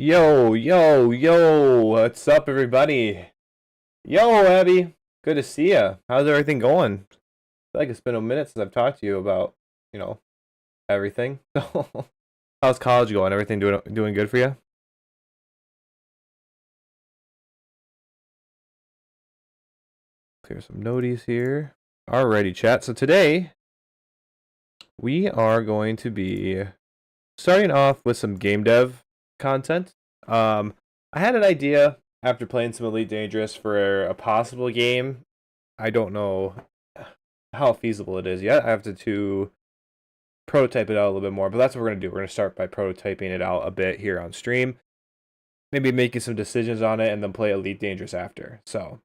Yo, yo, yo, what's up, everybody? Yo, Abby, good to see ya. How's everything going? I feel like it's been a minute since I've talked to you about, you know, everything. How's college going? Everything doing good for you? Clear some noties here. Alrighty, chat. So today we are going to be starting off with some game dev content. I had an idea after playing some Elite Dangerous for a possible game. I don't know how feasible it is yet. I have to prototype it out a little bit more, but that's what we're going to do. We're going to start by prototyping it out a bit here on stream, maybe making some decisions on it, and then play Elite Dangerous after. So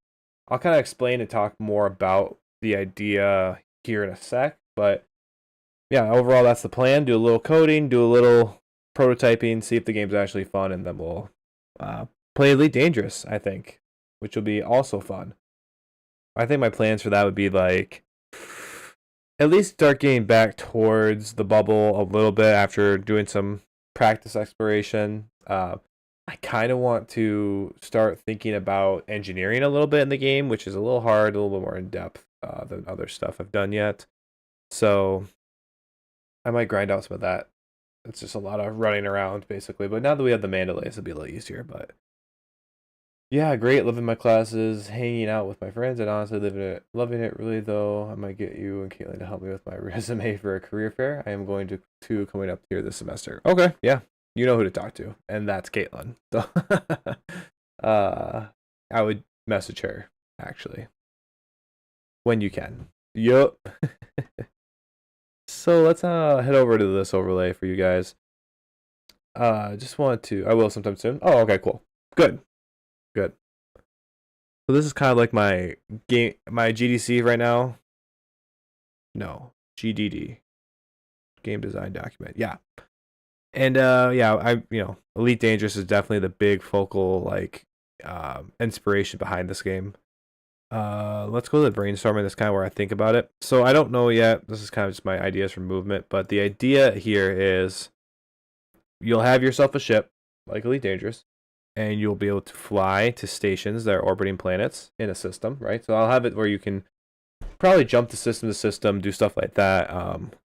I'll kind of explain and talk more about the idea here in a sec, but yeah, overall that's the plan. Do a little coding, do a little prototyping, see if the game's actually fun, and then we'll play Elite Dangerous, I think, which will be also fun. I think my plans for that would be like at least start getting back towards the bubble a little bit after doing some practice exploration. I kind of want to start thinking about engineering a little bit in the game, which is a little hard, a little bit more in depth than other stuff I've done yet. So I might grind out some of that. It's just a lot of running around basically. But now that we have the Mandalays, it'll be a little easier. But yeah, great. Loving my classes, hanging out with my friends, and honestly loving it really though. I might get you and Caitlin to help me with my resume for a career fair. I am going to coming up here this semester. Okay, yeah. You know who to talk to, and that's Caitlin. So I would message her, actually. When you can. Yup. So let's head over to this overlay for you guys. Just want to I will sometime soon. Oh, okay, cool. Good. Good. So this is kind of like my GDC right now. No, GDD. Game design document. Yeah. And yeah, Elite Dangerous is definitely the big focal like inspiration behind this game. Let's go to the brainstorming. That's kind of where I think about it. So I don't know yet. This is kind of just my ideas for movement, but the idea here is you'll have yourself a ship like Elite Dangerous, and you'll be able to fly to stations that are orbiting planets in a system, right? So I'll have it where you can probably jump to system, do stuff like that,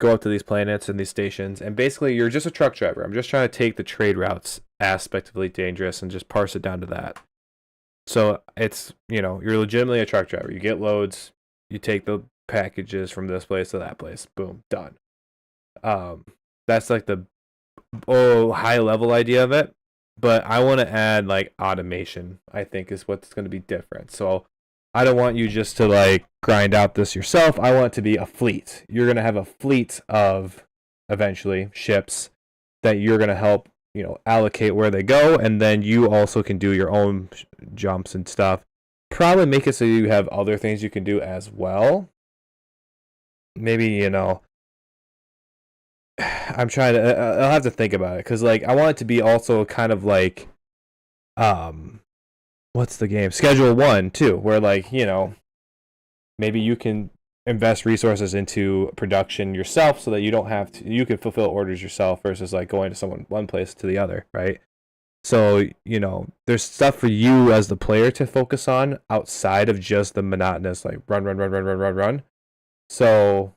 go up to these planets and these stations, and basically you're just a truck driver. I'm just trying to take the trade routes aspect of Elite Dangerous and just parse it down to that. So it's, you're legitimately a truck driver. You get loads, you take the packages from this place to that place, boom, done. That's like the high level idea of it. But I want to add like automation, I think is what's going to be different. So I don't want you just to like grind out this yourself. I want it to be a fleet. You're going to have a fleet of eventually ships that you're going to help, allocate where they go. And then you also can do your own jumps and stuff. Probably make it so you have other things you can do as well. Maybe, I'm trying to. I'll have to think about it because, like, I want it to be also kind of like, what's the game? Schedule 1 too, where like maybe you can invest resources into production yourself so that you don't have to. You can fulfill orders yourself versus like going to one place to the other, right? So there's stuff for you as the player to focus on outside of just the monotonous like run. So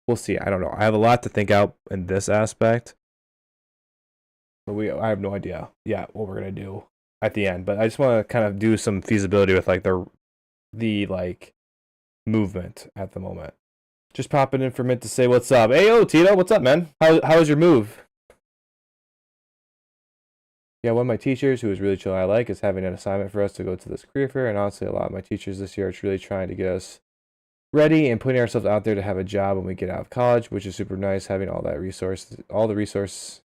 we'll see. I don't know. I have a lot to think out in this aspect. But I have no idea yet what we're gonna do at the end. But I just want to kind of do some feasibility with like the like movement at the moment. Just popping in for Mint to say what's up. Hey, yo, Tito, what's up, man? How was your move? Yeah, one of my teachers who was really chill, I like, is having an assignment for us to go to this career fair, and honestly, a lot of my teachers this year are really trying to get us ready and putting ourselves out there to have a job when we get out of college, which is super nice having all the resource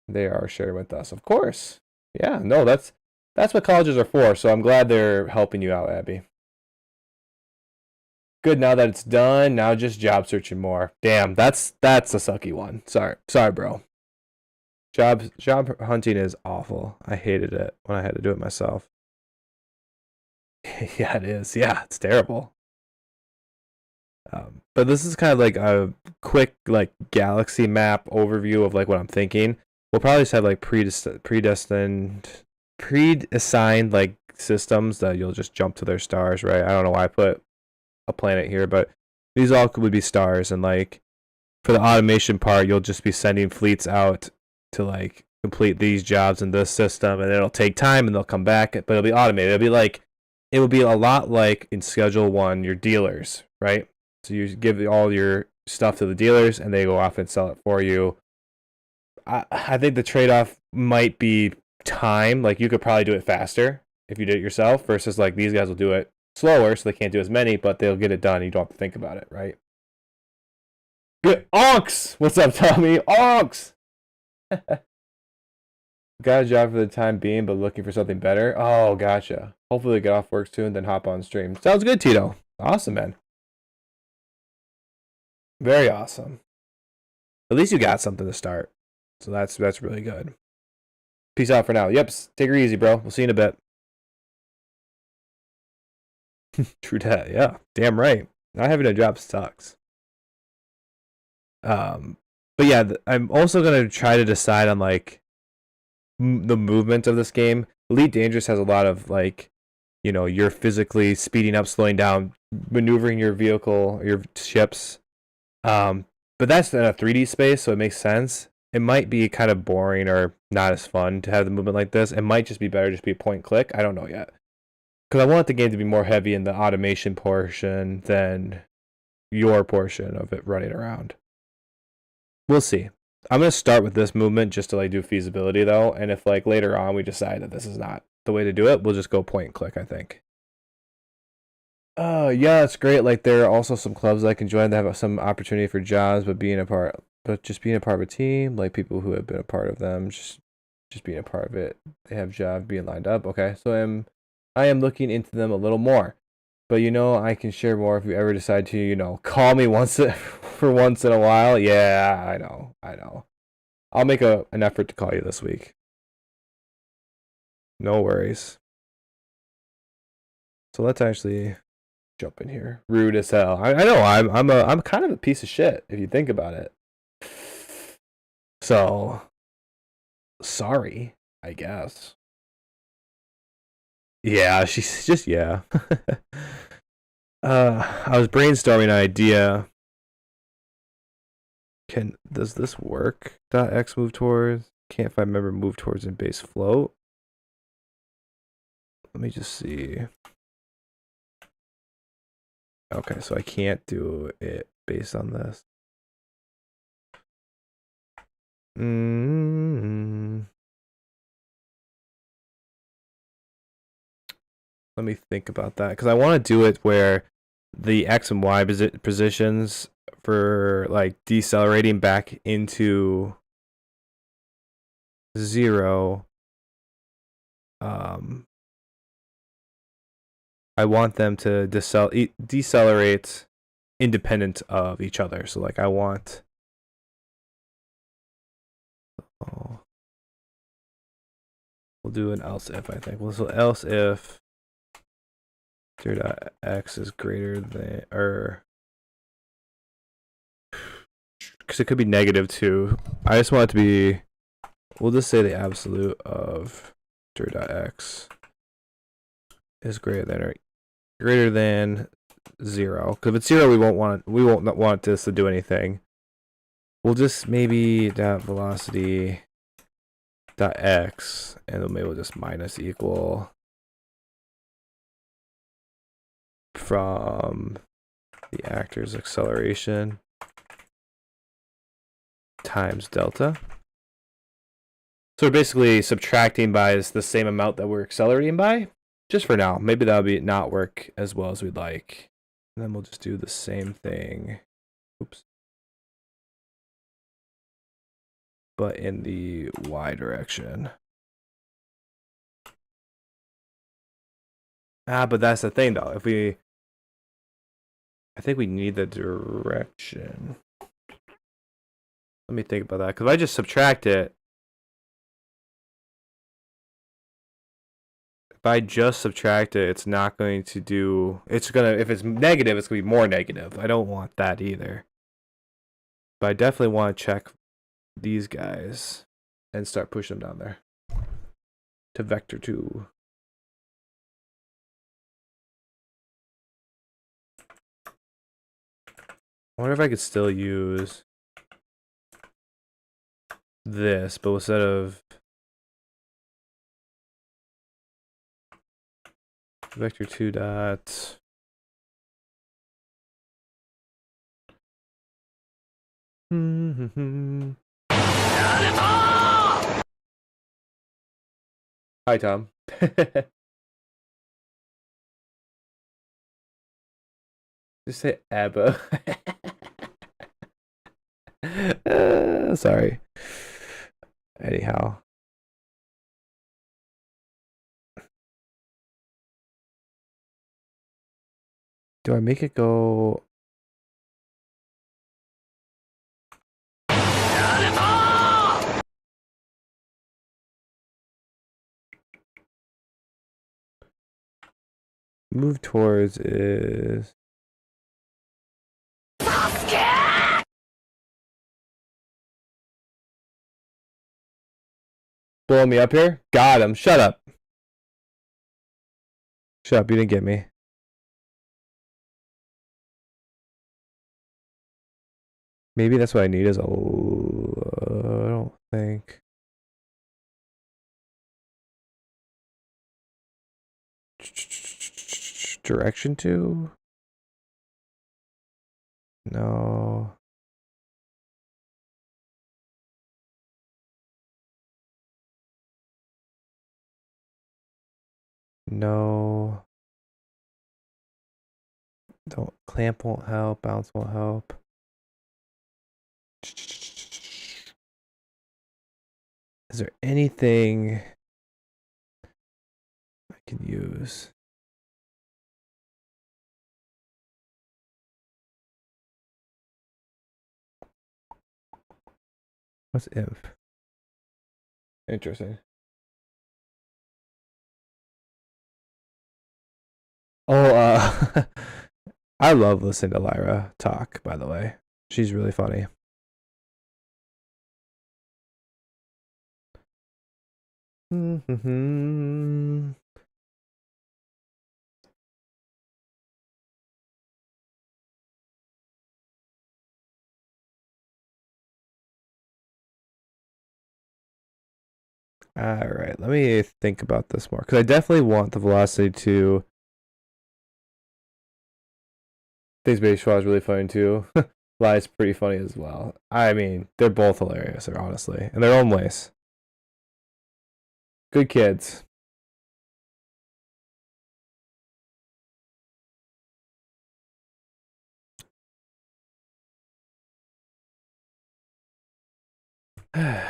they are sharing with us. Of course. Yeah, no, that's what colleges are for, so I'm glad they're helping you out, Abby. Good, now that it's done, now just job searching more. Damn, that's a sucky one. Sorry, bro. Job hunting is awful. I hated it when I had to do it myself. Yeah, it is. Yeah, it's terrible. But this is kind of like a quick like galaxy map overview of like what I'm thinking. we'll probably just have like pre-assigned like systems that you'll just jump to their stars, right? I don't know why I put a planet here, but these all would be stars, and like for the automation part, you'll just be sending fleets out to like complete these jobs in this system, and it'll take time, and they'll come back, but it'll be automated. It will be a lot like in Schedule 1, your dealers, right? So you give all your stuff to the dealers, and they go off and sell it for you. I think the trade-off might be time. Like, you could probably do it faster if you did it yourself, versus like these guys will do it slower, so they can't do as many, but they'll get it done. You don't have to think about it, right? Good. Onks! What's up, Tommy? Onks! Got a job for the time being, but looking for something better. Oh, gotcha. Hopefully get off work soon, then hop on stream. Sounds good, Tito. Awesome, man. Very awesome. At least you got something to start. So that's really good. Peace out for now. Yep, take her easy, bro. We'll see you in a bit. True that, yeah. Damn right. Not having a job sucks. But yeah, I'm also gonna try to decide on like the movement of this game. Elite Dangerous has a lot of like, you know, you're physically speeding up, slowing down, maneuvering your vehicle, your ships. But that's in a 3D space, so it makes sense. It might be kind of boring or not as fun to have the movement like this. It might just be better just be point and click. I don't know yet. Because I want the game to be more heavy in the automation portion than your portion of it running around. We'll see. I'm going to start with this movement just to like do feasibility though. And if like later on we decide that this is not the way to do it, we'll just go point and click, I think. Yeah, it's great. Like there are also some clubs I can join that have some opportunity for jobs, but just being a part of a team, like people who have been a part of them, just being a part of it, they have jobs being lined up. Okay, so I am looking into them a little more, but you know I can share more if you ever decide to, you know, call me for once in a while. Yeah, I know. I'll make an effort to call you this week. No worries. So let's actually jump in here. Rude as hell. I know I'm kind of a piece of shit if you think about it. So sorry, I guess. Yeah, she's just yeah. I was brainstorming an idea. Does this work? .x move towards. Can't if I remember move towards in base float. Let me just see. Okay, so I can't do it based on this. Let me think about that, because I want to do it where the X and Y positions for like decelerating back into 0. I want them to decelerate independent of each other. So like I want. Oh, we'll do an else if, I think. Well, so else if x is greater than, or because it could be -2. I just want it to be, we'll just say the absolute of x is greater than 0. Because if it's 0, we won't want this to do anything. We'll just maybe velocity x, and then maybe we'll just minus equal from the actor's acceleration times delta. So we're basically subtracting by the same amount that we're accelerating by, just for now. Maybe that'll not work as well as we'd like. And then we'll just do the same thing. Oops. But in the y direction. But that's the thing though. I think we need the direction. Let me think about that, because if I just subtract it, it's not going to do, if it's negative, it's going to be more negative. I don't want that either. But I definitely want to check these guys. and start pushing them down there to vector 2. I wonder if I could still use this, but instead of vector 2 dot Hi, Tom. Just say ABBA. Sorry. Anyhow. Do I make it go? Move towards is blowing me up here? Got him. Shut up. Shut up. You didn't get me. Maybe that's what I need is a... I don't think... Direction 2? No. No. Don't. Clamp won't help. Bounce won't help. Is there anything I can use? What's inf? Interesting. Oh, I love listening to Lyra talk, by the way. She's really funny. Alright, let me think about this more. Because I definitely want the velocity to... Things Baby Schwa is really funny too. Lie's pretty funny as well. I mean, they're both hilarious, honestly. In their own ways. Good kids. I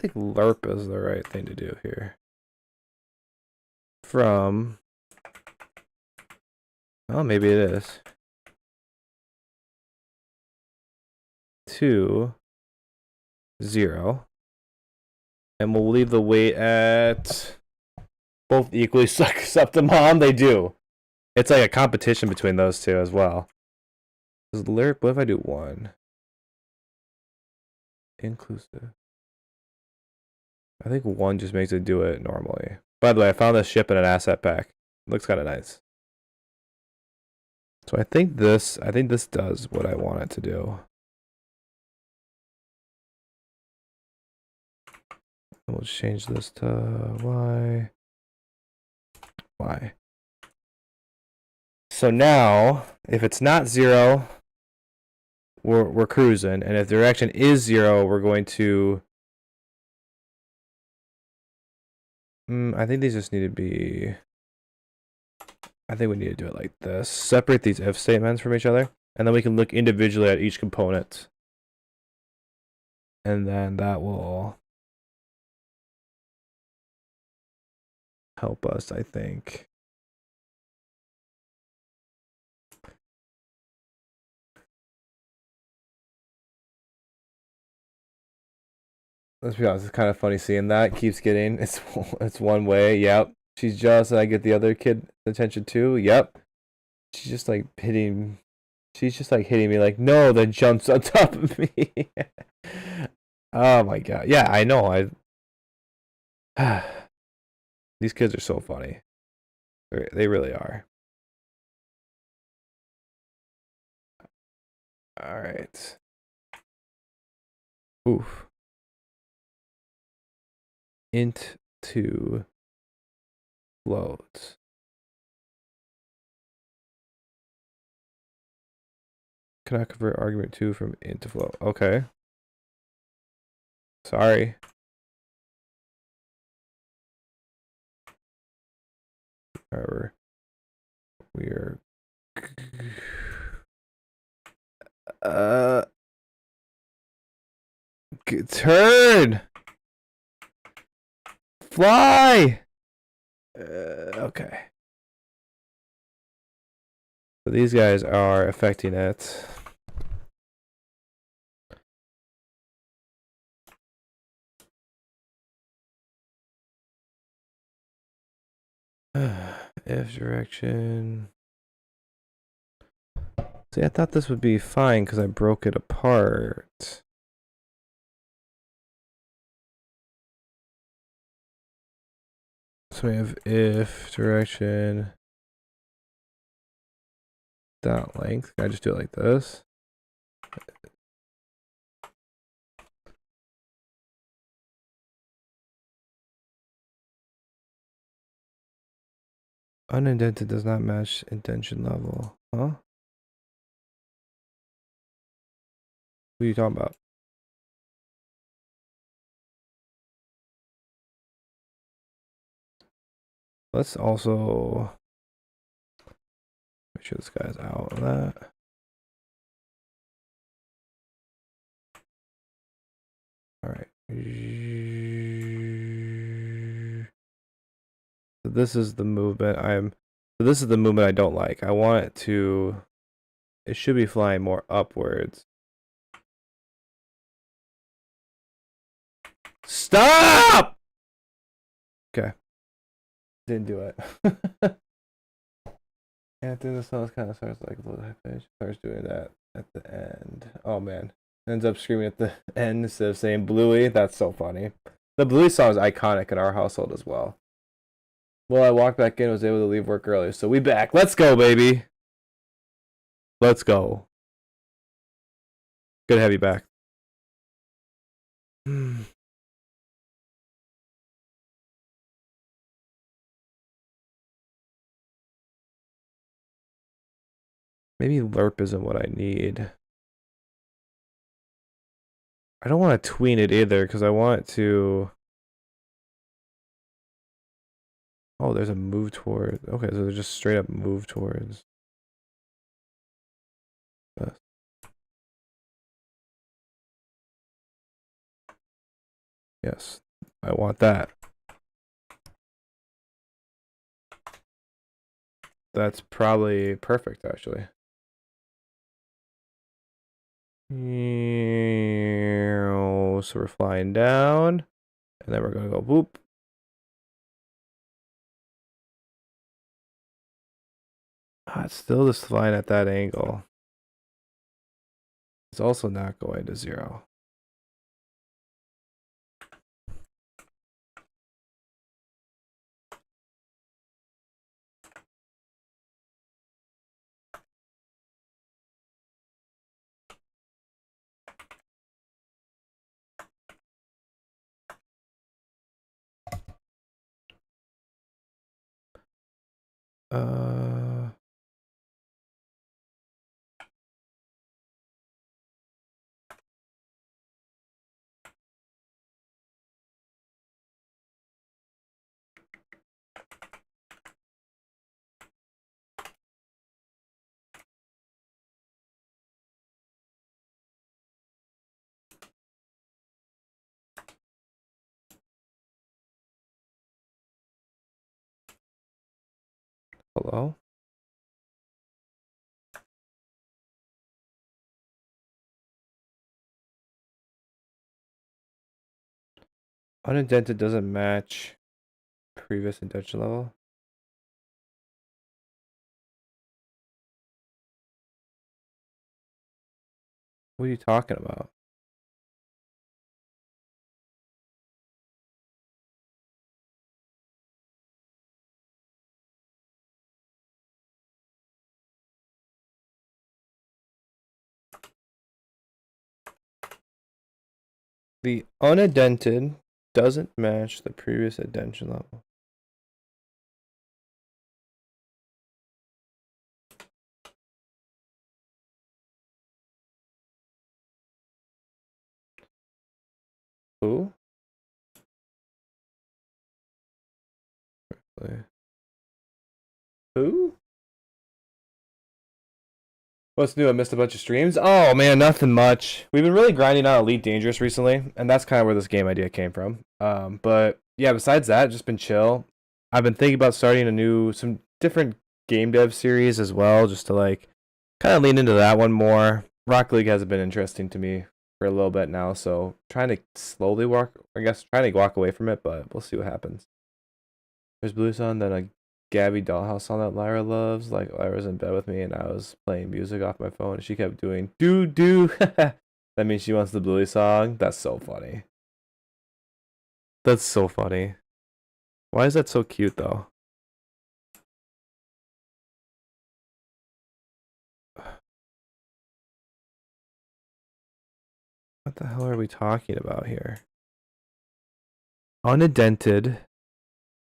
think LERP is the right thing to do here. From... Oh, maybe it is. To 0. And we'll leave the weight at... Both equally sucks up to mom. They do. It's like a competition between those two as well. Is LERP, what if I do 1? Inclusive. I think 1 just makes it do it normally. By the way, I found this ship in an asset pack. Looks kind of nice. So I think this does what I want it to do. We'll change this to Y. Y. So now, if it's not 0, we're cruising, and if the direction is 0, we're going to... I think these just need to be... I think we need to do it like this. Separate these if statements from each other, and then we can look individually at each component. And then that will help us, I think. let's be honest, it's kind of funny seeing that. Keeps getting it's one way. Yep. She's jealous and I get the other kid attention too. Yep. She's just like hitting. She's just like hitting me like no, then jumps on top of me. Oh my god. Yeah, I know. I these kids are so funny. They really are. All right. Oof. Int to float. Cannot convert argument 2 from int to float. Okay. Sorry. However, we are turn. Fly. Okay. So these guys are affecting it. If direction. See, I thought this would be fine because I broke it apart. So we have if direction dot length. Can I just do it like this? Unindented does not match indentation level. Huh? What are you talking about? Let's also make sure this guy's out of that. All right. So this is the movement so this is the movement I don't like. I want it to, it should be flying more upwards. Stop! Okay. Didn't do it. Yeah, I think this song kind of starts like a little high pitch. Starts doing that at the end. Oh man. Ends up screaming at the end instead of saying Bluey. That's so funny. The Bluey song is iconic in our household as well. Well, I walked back in and was able to leave work early. So we back. Let's go, baby. Let's go. Good to have you back. Maybe LERP isn't what I need. I don't want to tween it either because I want it to. Oh, there's a move toward. Okay, so there's just straight up move towards. Yes, I want that. That's probably perfect, actually. So we're flying down, and then we're gonna go boop. It's still just flying at that angle. It's also not going to 0. Uh, hello? Unindented doesn't match previous indentation level. What are you talking about? The unindented doesn't match the previous indentation level. Who? Who? What's new? I missed a bunch of streams. Oh man, nothing much. We've been really grinding out Elite Dangerous recently, and that's kind of where this game idea came from. But yeah, besides that, just been chill. I've been thinking about starting some different game dev series as well, just to like kind of lean into that one more. Rocket League has been interesting to me for a little bit now, so trying to slowly trying to walk away from it, but we'll see what happens. There's Blue Sun, then a Gabby Dollhouse song that Lyra loves. Like Lyra's in bed with me, and I was playing music off my phone, and she kept doing doo doo. That means she wants the Bluey song. That's so funny. That's so funny. Why is that so cute though? What the hell are we talking about here? Unindented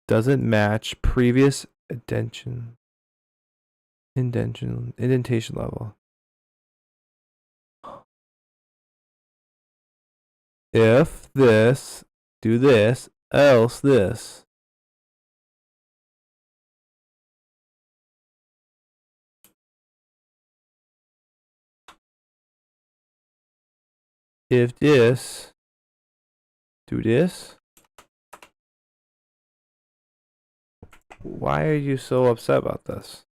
doesn't match previous indentation level. If this, do this, else this. If this, do this. Why are you so upset about this?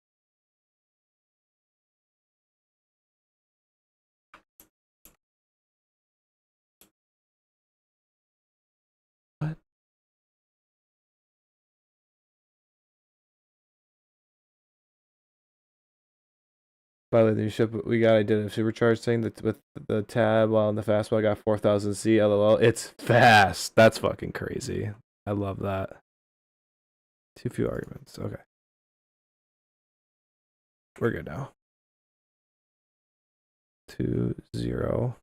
What? By the way, the ship we got, I did a supercharged thing that with the tab while in the fastball I got 4,000 C. LOL. It's fast. That's fucking crazy. I love that. Too few arguments. Okay. We're good now. 2-0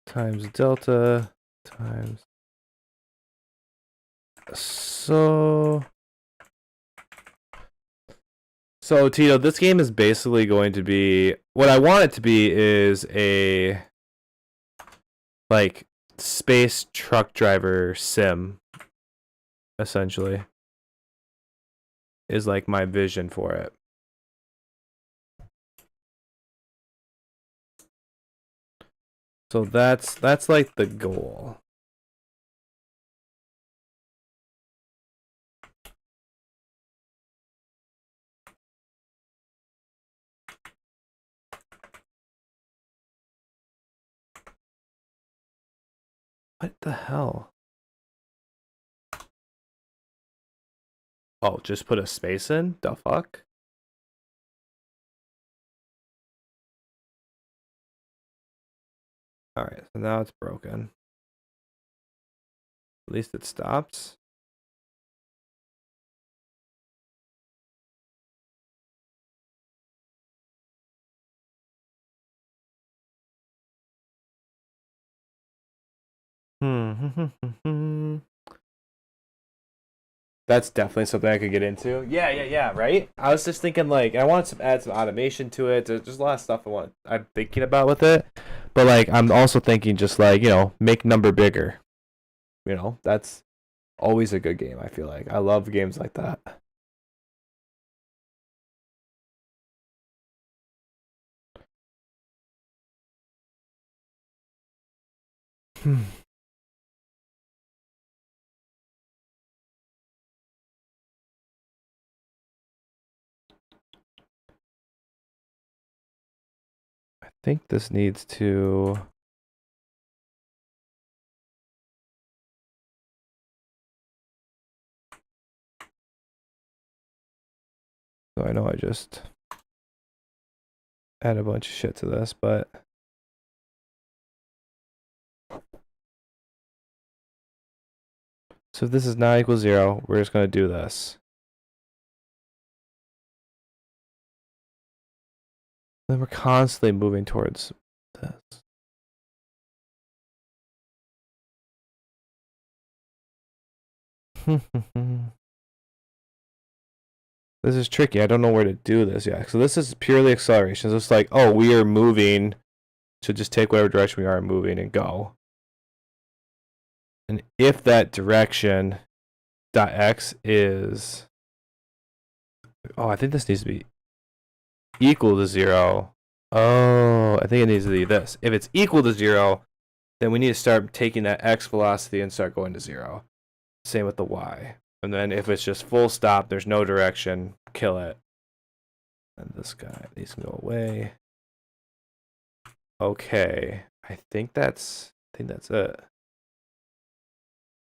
times delta times so Tito, this game is basically going to be what I want it to be is a like space truck driver sim, essentially. Is like my vision for it. So that's like the goal. What the hell? Oh, just put a space in? The fuck? Alright, so now it's broken. At least it stops. That's definitely something I could get into. Yeah, right? I was just thinking like I want to add some automation to it. There's a lot of stuff I'm thinking about with it. But like I'm also thinking just like, make number bigger. That's always a good game, I feel like. I love games like that. I think this needs to So I know I just add a bunch of shit to this, but so if this is not equal 0, we're just going to do this. Then we're constantly moving towards this. This is tricky. I don't know where to do this yet. So this is purely acceleration. So it's like, oh, we are moving. So just take whatever direction we are moving and go. And if that direction dot x is, oh, I think this needs to be equal to 0. Oh, I think it needs to be this. If it's equal to 0, then we need to start taking that x velocity and start going to 0. Same with the y. And then if it's just full stop, there's no direction, kill it. And this guy needs to go away. Okay, I think that's it.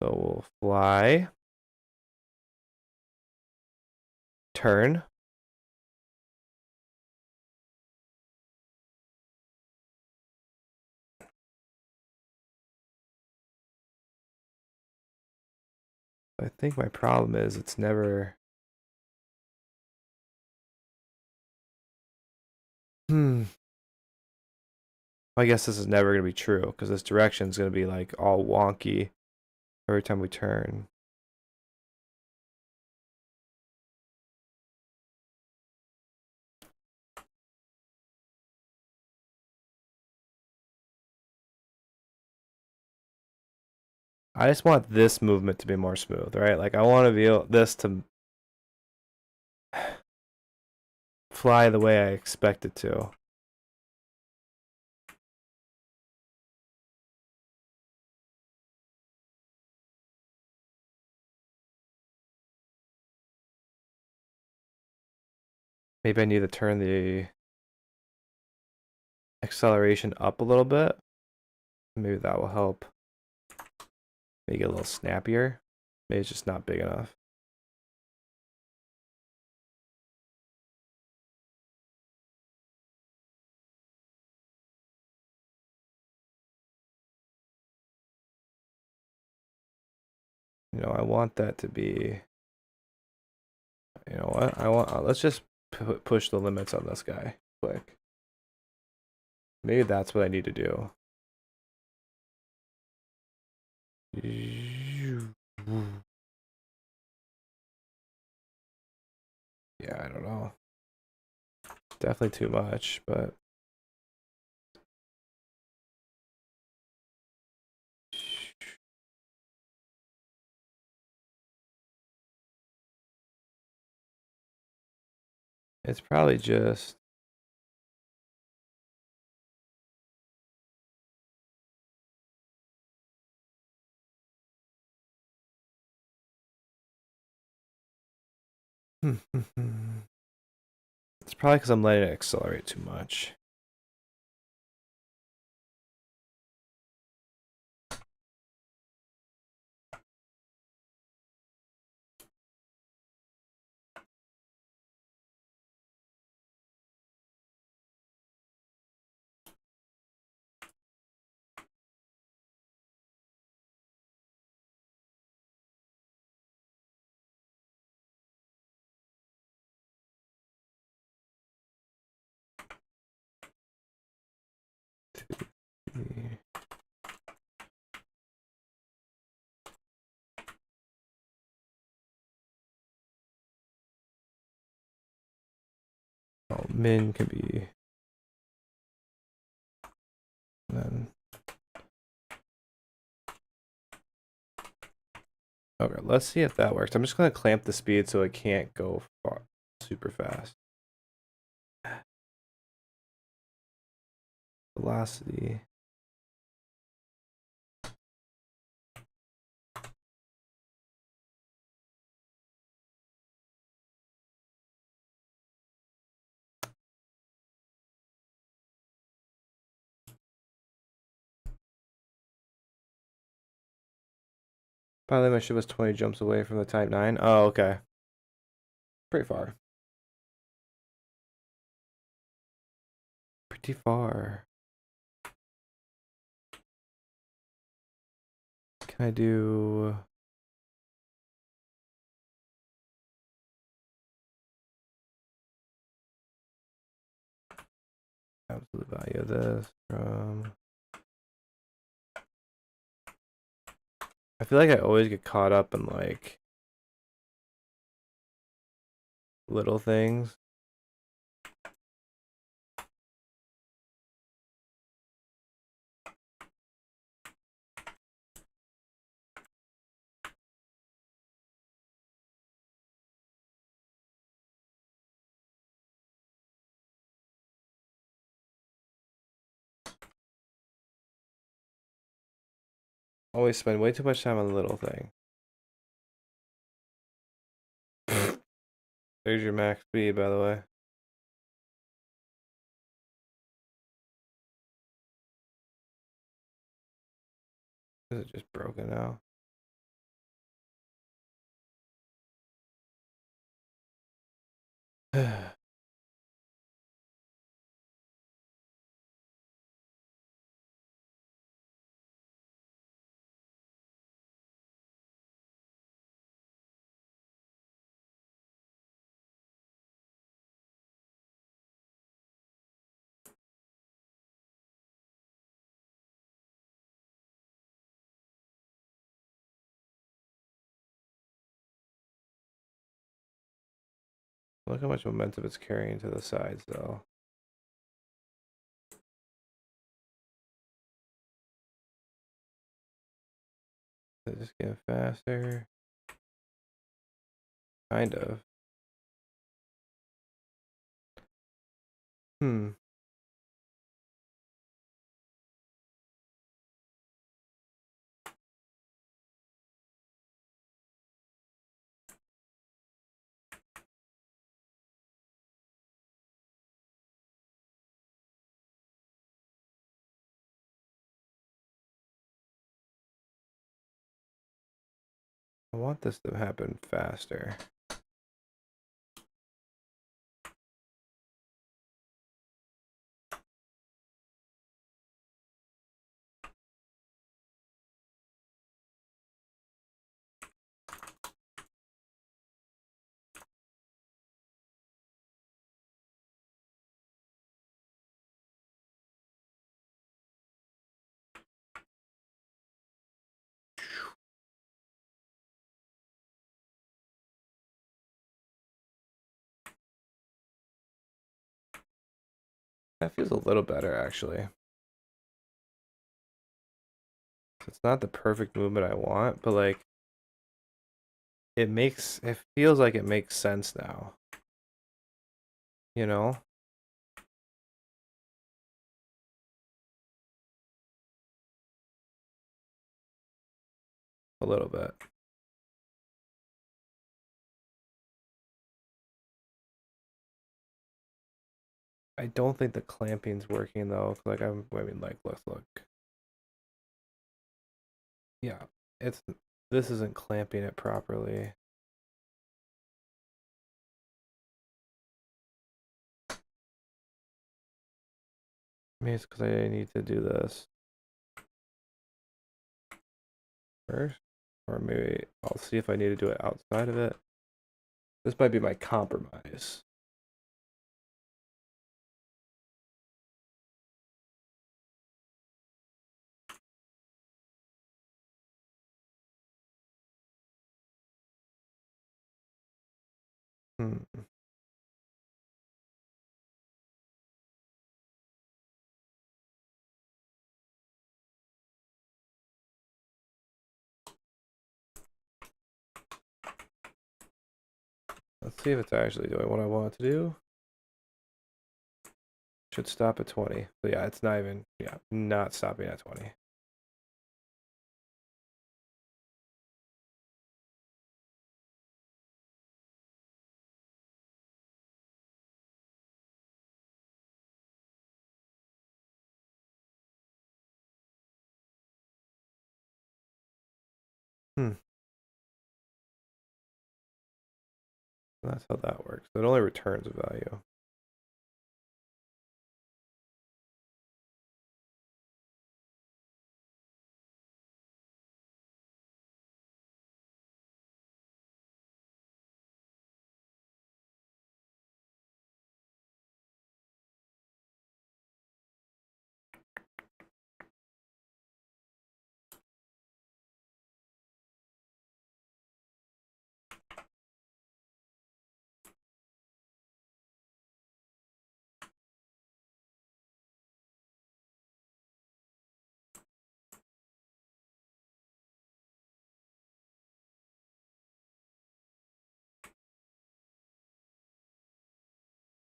So we'll fly, turn, I think my problem is it's never. I guess this is never going to be true because this direction is going to be like all wonky every time we turn. I just want this movement to be more smooth, right? Like I want to be able this to fly the way I expect it to. Maybe I need to turn the acceleration up a little bit. Maybe that will help make it a little snappier. Maybe it's just not big enough. You know, I want that to be. You know what? Let's just push the limits on this guy quick. Maybe that's what I need to do. Yeah, I don't know. Definitely too much, but it's probably just it's probably because I'm letting it accelerate too much. Oh, min can be then. Okay, let's see if that works. I'm just gonna clamp the speed so it can't go far, super fast. Velocity. By the way, my ship was 20 jumps away from the Type 9. Oh, okay. Pretty far. pretty far. Can I do... absolute value of this from... I feel like I always get caught up in like little things. Always spend way too much time on the little thing. There's your max speed, by the way. Is it just broken now? Look how much momentum it's carrying to the sides, though. Is it just getting faster? Kind of. Hmm. I want this to happen faster. That feels a little better, actually. It's not the perfect movement I want, but like it feels like it makes sense now. You know? A little bit. I don't think the clamping's working though. Like I mean, like look. Yeah, it's this isn't clamping it properly. Maybe it's because I need to do this first, or maybe I'll see if I need to do it outside of it. This might be my compromise. Hmm. Let's see if it's actually doing what I want it to do. Should stop at 20. But yeah, it's not even, yeah, not stopping at 20. Hmm. That's how that works. It only returns a value.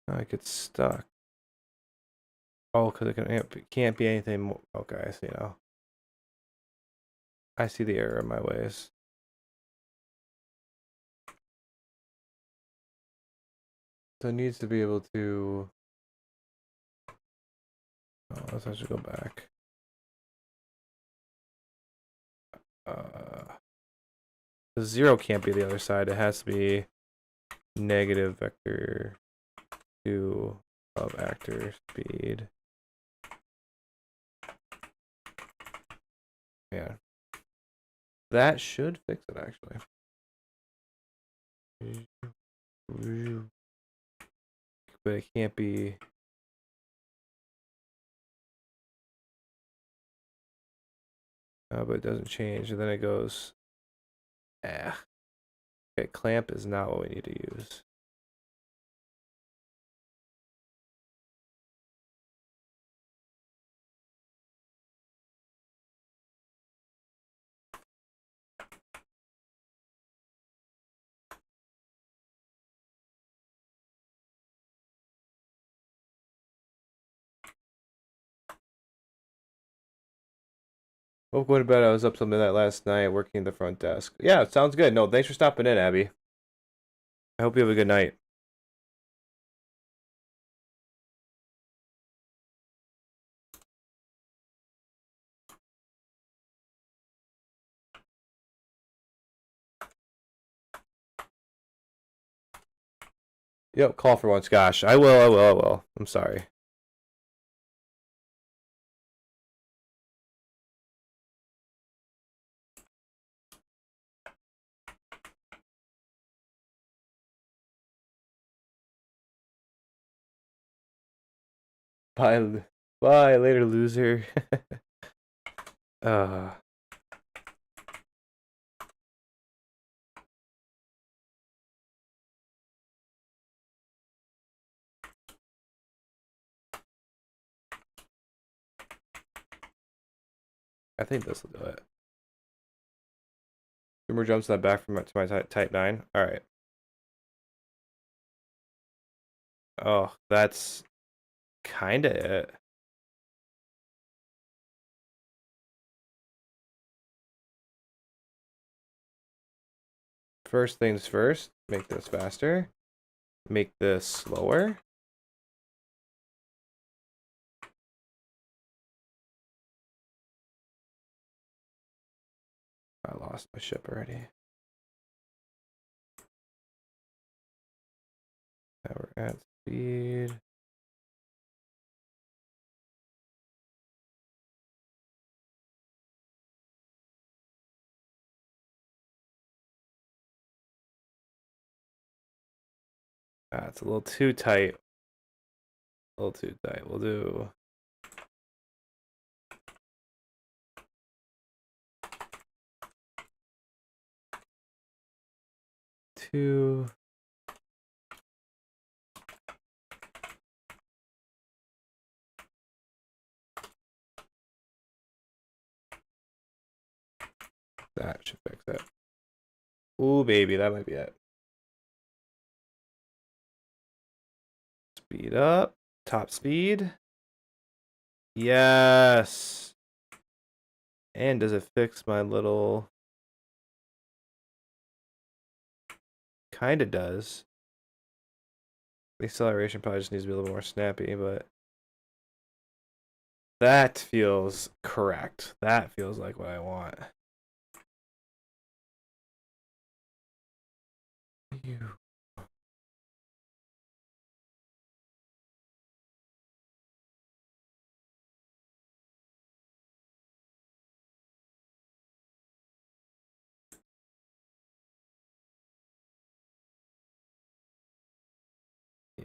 Oh, it gets stuck. Oh, because it can't be anything more. Okay, I see now. I see the error in my ways. So it needs to be able to. Oh, let's actually go back. The 0 can't be the other side. It has to be negative vector 2 of actor speed. Yeah. That should fix it, actually. But it can't be. But it doesn't change, and then it goes. Okay, clamp is not what we need to use. Oh, going to bed. I was up till midnight last night working the front desk. Yeah, sounds good. No, thanks for stopping in, Abby. I hope you have a good night. Yep, call for once. Gosh, I will. I'm sorry. Bye. Bye later, loser. uh. I think this will do it. Two more jumps in that back from to my type 9. All right. Oh, that's kind of it. First things first, make this faster. Make this slower. I lost my ship already. Now we're at speed. It's a little too tight. A little too tight. We'll do. Two. That should fix it. Ooh, baby, that might be it. Speed up. Top speed. Yes. And does it fix my little... Kinda does. The acceleration probably just needs to be a little more snappy, but... That feels correct. That feels like what I want.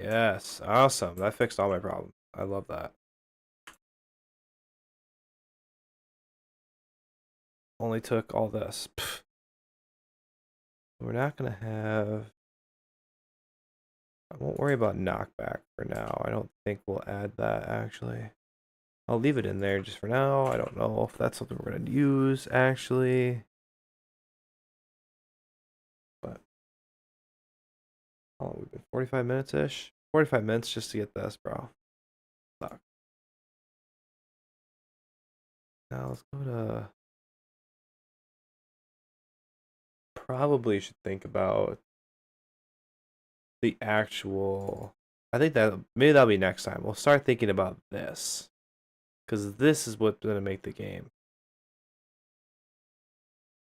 Yes, awesome. That fixed all my problems. I love that. Only took all this. Pfft. We're not gonna have... I won't worry about knockback for now. I don't think we'll add that, actually. I'll leave it in there just for now. I don't know if that's something we're gonna use, actually. But... Oh, we've been 45 minutes-ish. 45 minutes just to get this, bro. Fuck. Now let's go to. Probably should think about the actual. I think that maybe that'll be next time. We'll start thinking about this, because this is what's gonna make the game.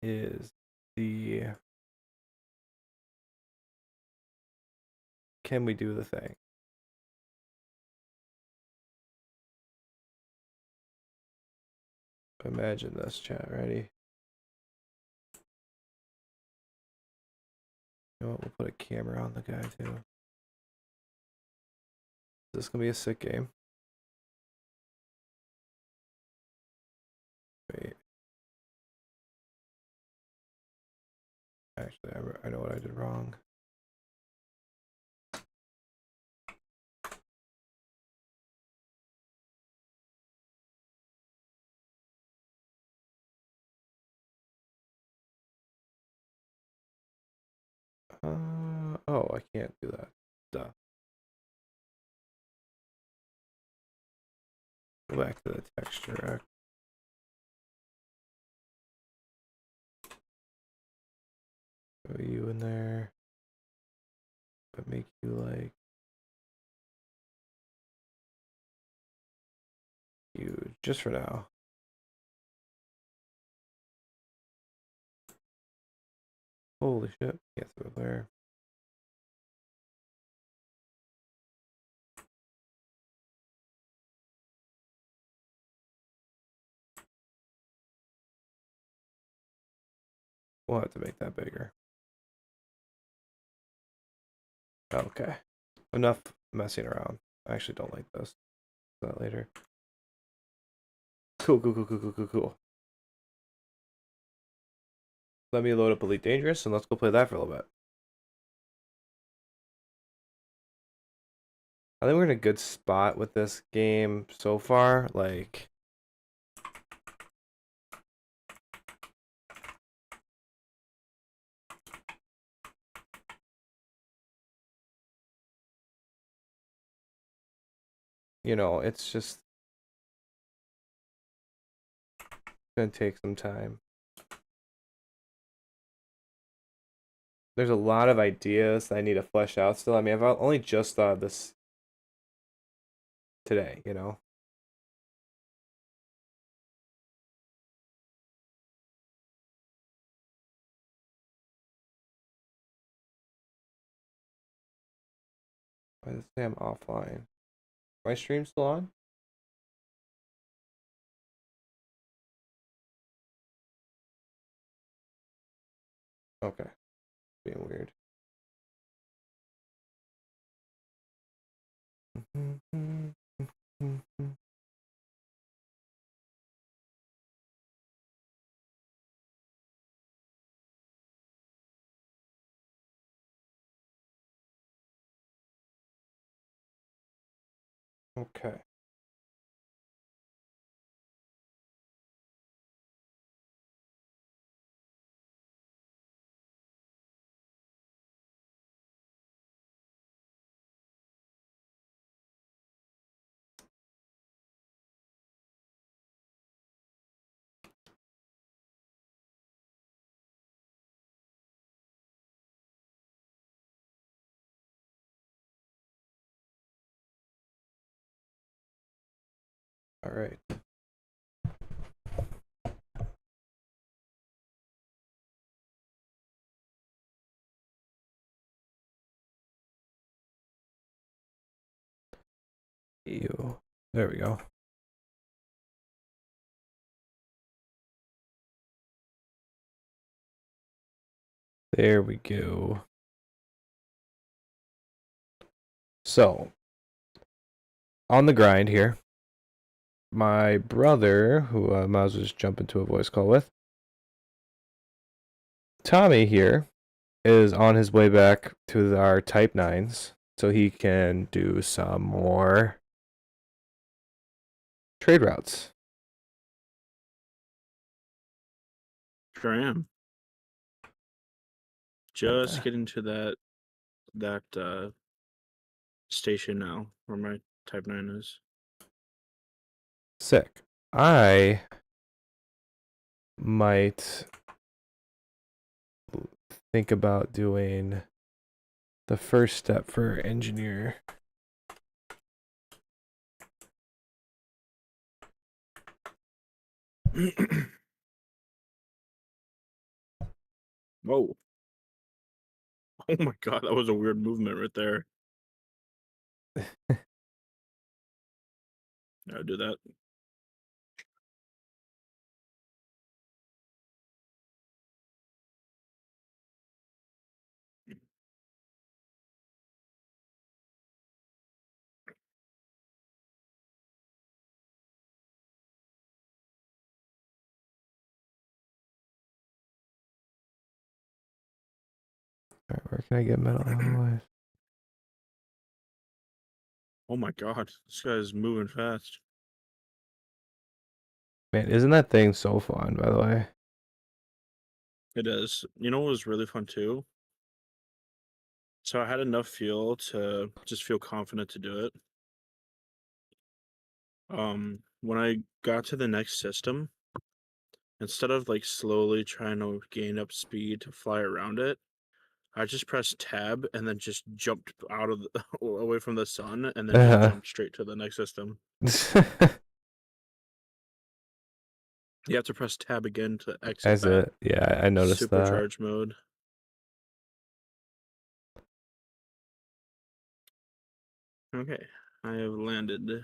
Is the can we do the thing? Imagine this, chat. Ready? You know what? We'll put a camera on the guy too. This is gonna be a sick game. Wait. Actually, I know what I did wrong. Oh, I can't do that. Duh. Go back to the texture. Throw you in there. But make you like huge just for now. Holy shit. Can't throw it there. We'll have to make that bigger. Okay. Enough messing around. I actually don't like this. That later. Cool. Let me load up Elite Dangerous and let's go play that for a little bit. I think we're in a good spot with this game so far. Like, you know, it's just gonna take some time. There's a lot of ideas that I need to flesh out still. I mean, I've only just thought of this today, you know? Why does it say I'm offline? My stream still on? Okay. Being weird. Okay. All right. Ew. There we go. There we go. So, on the grind here, my brother, who I might as well just jump into a voice call with, Tommy here, is on his way back to our Type 9s so he can do some more trade routes. Sure am. Just getting to that station now, where my Type 9 is. Sick. I might think about doing the first step for engineer. Whoa. Oh my god, that was a weird movement right there. I'll do that. Alright, where can I get metal alloys? Oh my god, this guy's moving fast. Man, isn't that thing so fun, by the way? It is. You know what was really fun too? So I had enough fuel to just feel confident to do it. When I got to the next system, instead of like slowly trying to gain up speed to fly around it, I just pressed tab and then just jumped out of the, away from the sun and then just jumped straight to the next system. You have to press tab again to exit As that it, yeah, I noticed that. supercharge mode. Okay, I have landed.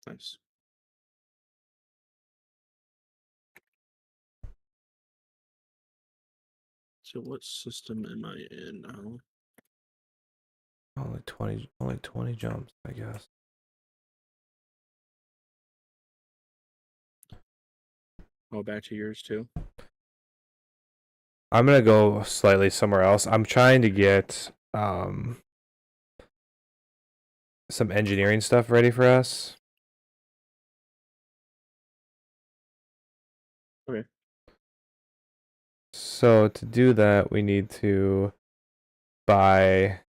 Nice. So what system am I in now? Only 20 jumps, I guess. Oh, back to yours too. I'm gonna go slightly somewhere else. I'm trying to get some engineering stuff ready for us. Okay. So to do that, we need to buy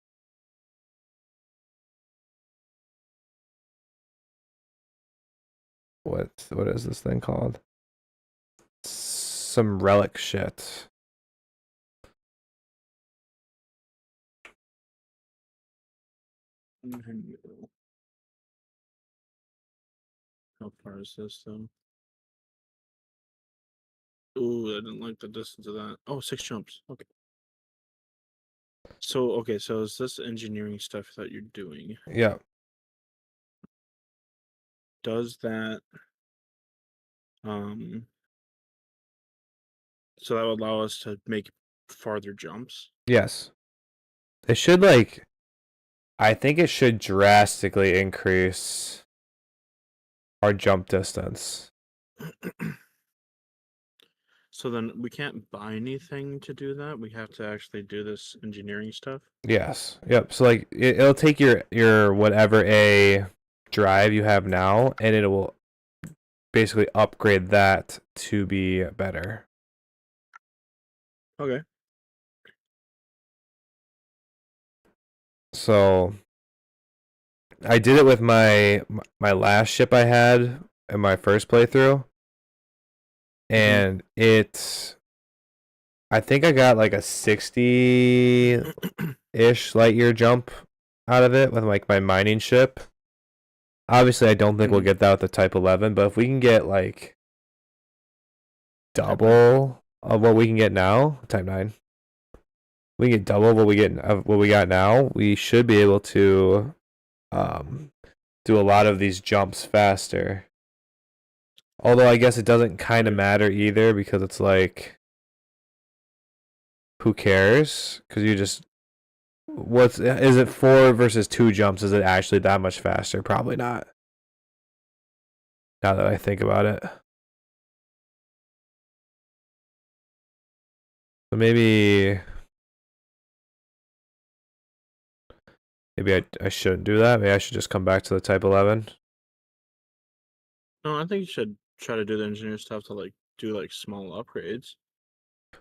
what is this thing called? Some relic shit. How far is this though? Ooh, I didn't like the distance of that. Oh, 6 jumps. Okay. So, okay, so is this engineering stuff that you're doing? Yeah. Does that um so that would allow us to make farther jumps? Yes. It should I think it should drastically increase our jump distance. So then we can't buy anything to do that. We have to actually do this engineering stuff. Yes. Yep. So it'll take your whatever a drive you have now, and it will basically upgrade that to be better. Okay. So I did it with my last ship I had in my first playthrough, and I think I got like a 60-ish light year jump out of it with like my mining ship. Obviously, I don't think we'll get that with the Type 11, but if we can get like double of what we can get now, Type 9, we can get double what we got now, we should be able to do a lot of these jumps faster. Although I guess it doesn't kind of matter either, because it's like, who cares? Because you just, is it 4 versus 2 jumps? Is it actually that much faster? Probably not. Now that I think about it. So maybe I shouldn't do that. Maybe I should just come back to the Type 11. No, I think you should try to do the engineer stuff to like do like small upgrades.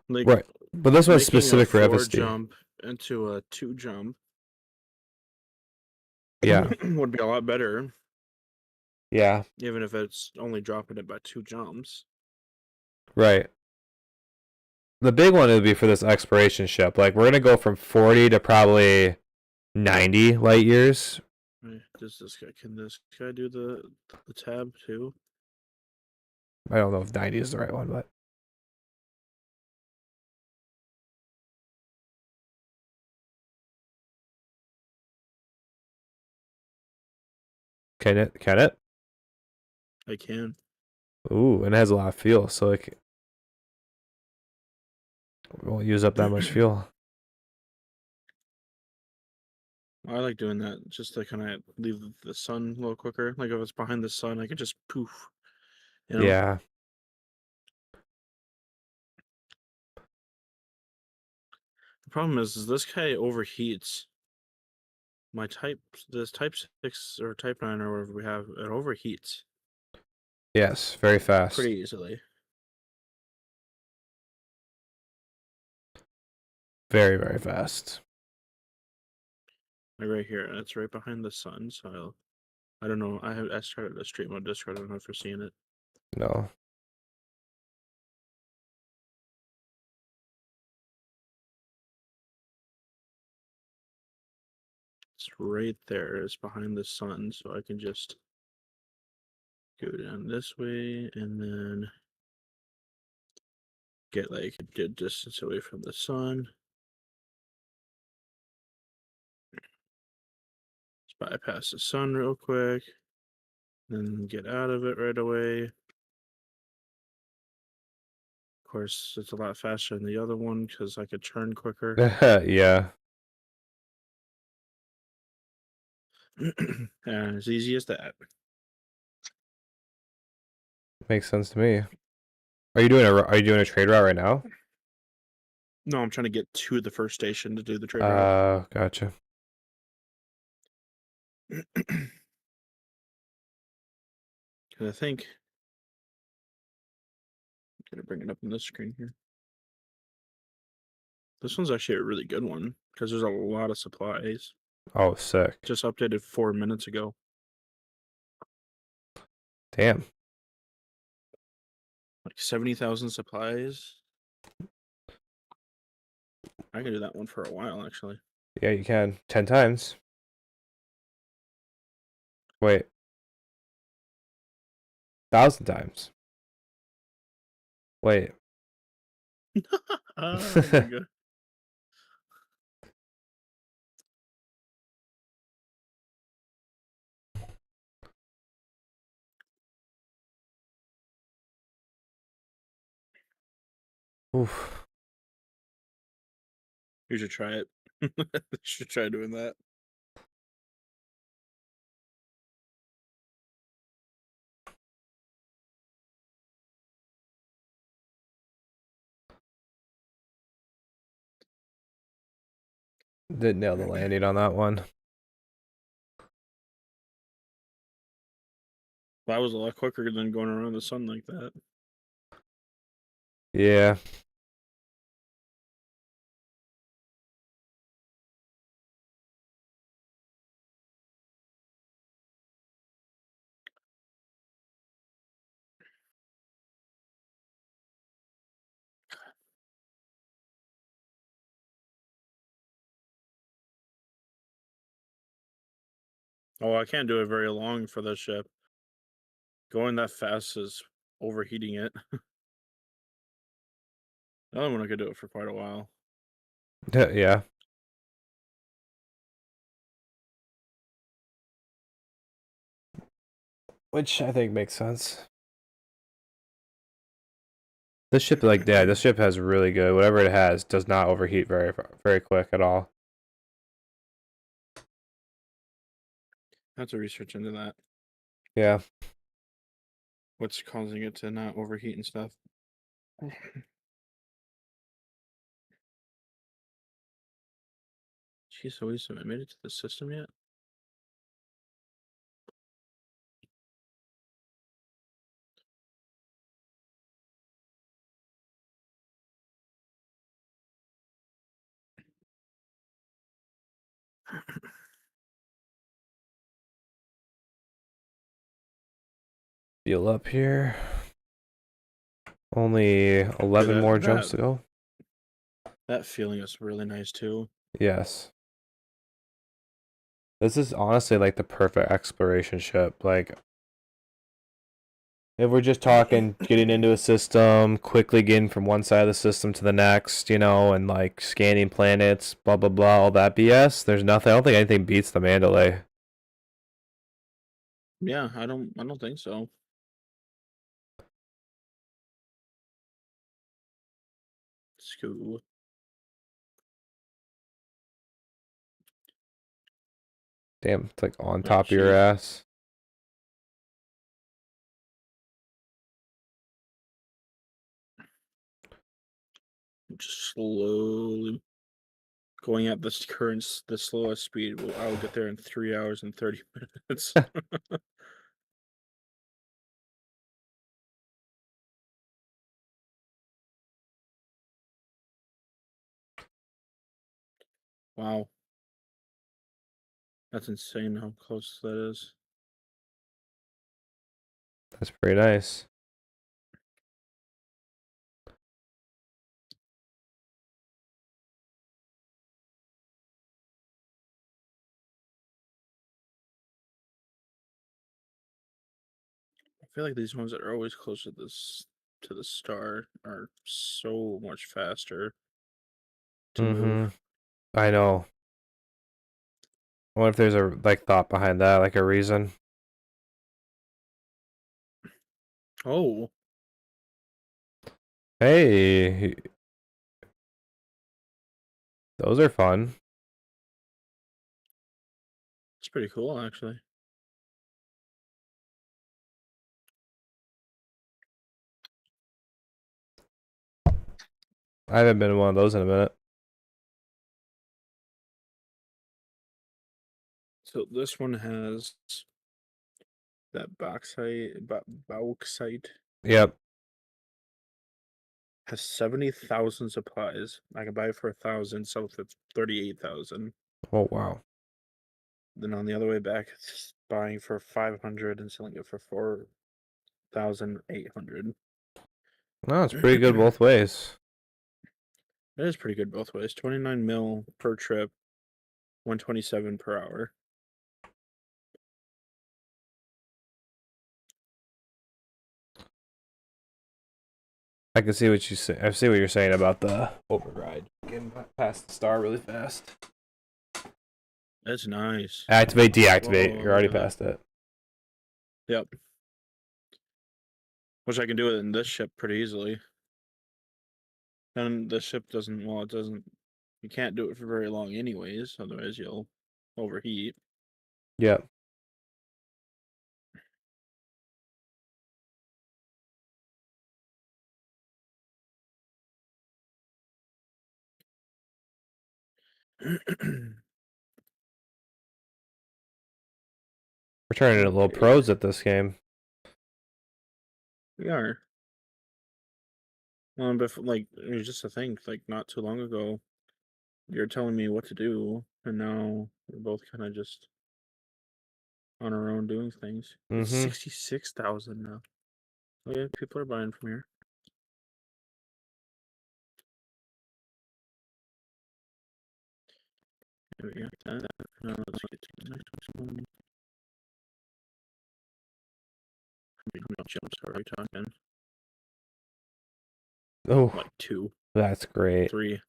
Like Right. But this one's making a specific for 4 FSD. jump into a 2 jump Yeah. would be a lot better, Yeah. even if it's only dropping it by 2 jumps. Right. The big one would be for this exploration ship. Like, we're gonna go from 40 to probably 90 light years. Does this guy can this guy do the tab too? I don't know if 90 is the right one, but can it? Can it? I can. Ooh, and it has a lot of fuel, so it won't use up that much fuel. I like doing that just to kind of leave the sun a little quicker. Like if it's behind the sun, I could just poof. You know? Yeah. The problem is this guy overheats. This type 6 or type 9 or whatever we have, it overheats Yes, very fast. pretty easily. Very, very fast. Like right here, it's right behind the sun. So I don't know. I started a stream on Discord. I don't know if you're seeing it. No. It's right there. It's behind the sun, so I can just go down this way and then get like a good distance away from the sun. Just bypass the sun real quick, then get out of it right away. Of course, it's a lot faster than the other one because I could turn quicker. Yeah. And as easy as that. Makes sense to me. Are you doing a trade route right now? No, I'm trying to get to the first station to do the trade route. Gotcha. Because I think I'm gonna bring it up on this screen here. This one's actually a really good one because there's a lot of supplies. Oh, sick. Just updated 4 minutes ago. Damn. Like 70,000 supplies. I can do that one for a while, actually. Yeah, you can. 10 times. Wait. 1,000 times. Wait. Oh my god. Oof. You should try it. You should try doing that. Didn't nail the landing on that one. That was a lot quicker than going around the sun like that. Yeah. Oh, I can't do it very long for this ship. Going that fast is overheating it. The other one I could do it for quite a while. Yeah. Which I think makes sense. This ship, this ship has really good. Whatever it has does not overheat very, very quick at all. I have to research into that. Yeah. What's causing it to not overheat and stuff. Jeez, so I made it to the system yet? Feel up here. Only 11 more jumps to go. That feeling is really nice too. Yes. This is honestly like the perfect exploration ship. Like, if we're just talking getting into a system, quickly getting from one side of the system to the next, you know, and like scanning planets, blah blah blah, all that BS. There's nothing. I don't think anything beats the Mandalay. Yeah, I don't think so. Let's go. Damn, it's like on Oh, top of your jeez. ass. Just slowly going at the slowest speed. I will get there in 3 hours and 30 minutes. Wow. That's insane how close that is. That's pretty nice. I feel like these ones that are always close to the star are so much faster to move. I know. What if there's a like thought behind that, like a reason? Oh, Hey, those are fun. it's pretty cool actually. I haven't been in one of those in a minute. So this one has that bauxite Yep. has 70,000 supplies. I can buy it for 1,000, sell it for 38,000. Oh wow. Then on the other way back, it's buying for 500 and selling it for 4,800. No, it's pretty good both ways. That is pretty good both ways. 29 mil per trip, 127 per hour. I can see what you say. I see what you're saying about the override. Getting past the star really fast. That's nice. Activate, deactivate. Whoa, You're already look at that. past it. Yep. Which I can do it in this ship pretty easily. And the ship doesn't, well, it doesn't, you can't do it for very long anyways, otherwise you'll overheat. Yep. We're turning into little Okay. pros at this game. We are. But like, it was just a thing, like, not too long ago, you're telling me what to do, and now we're both kind of just on our own doing things. It's 66,000 now. Oh yeah, people are buying from here. There we got that. Now let's get to the next one. How many jumps are we talking? Oh, Like 2, that's great. 3.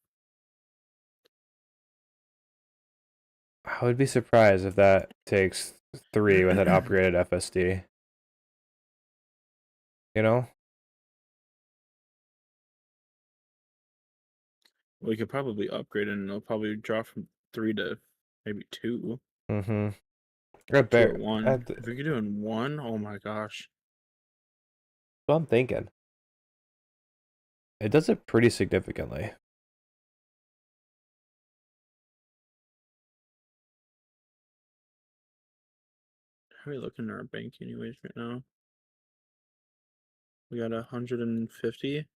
I would be surprised if that takes 3 with an upgraded FSD. You know? We could probably upgrade it, and it'll probably drop from 3 to maybe 2. I 2 or bet. 1. If we could do it in 1, oh my gosh. What I'm thinking. It does it pretty significantly. How are we looking at our bank anyways right now? We got 150.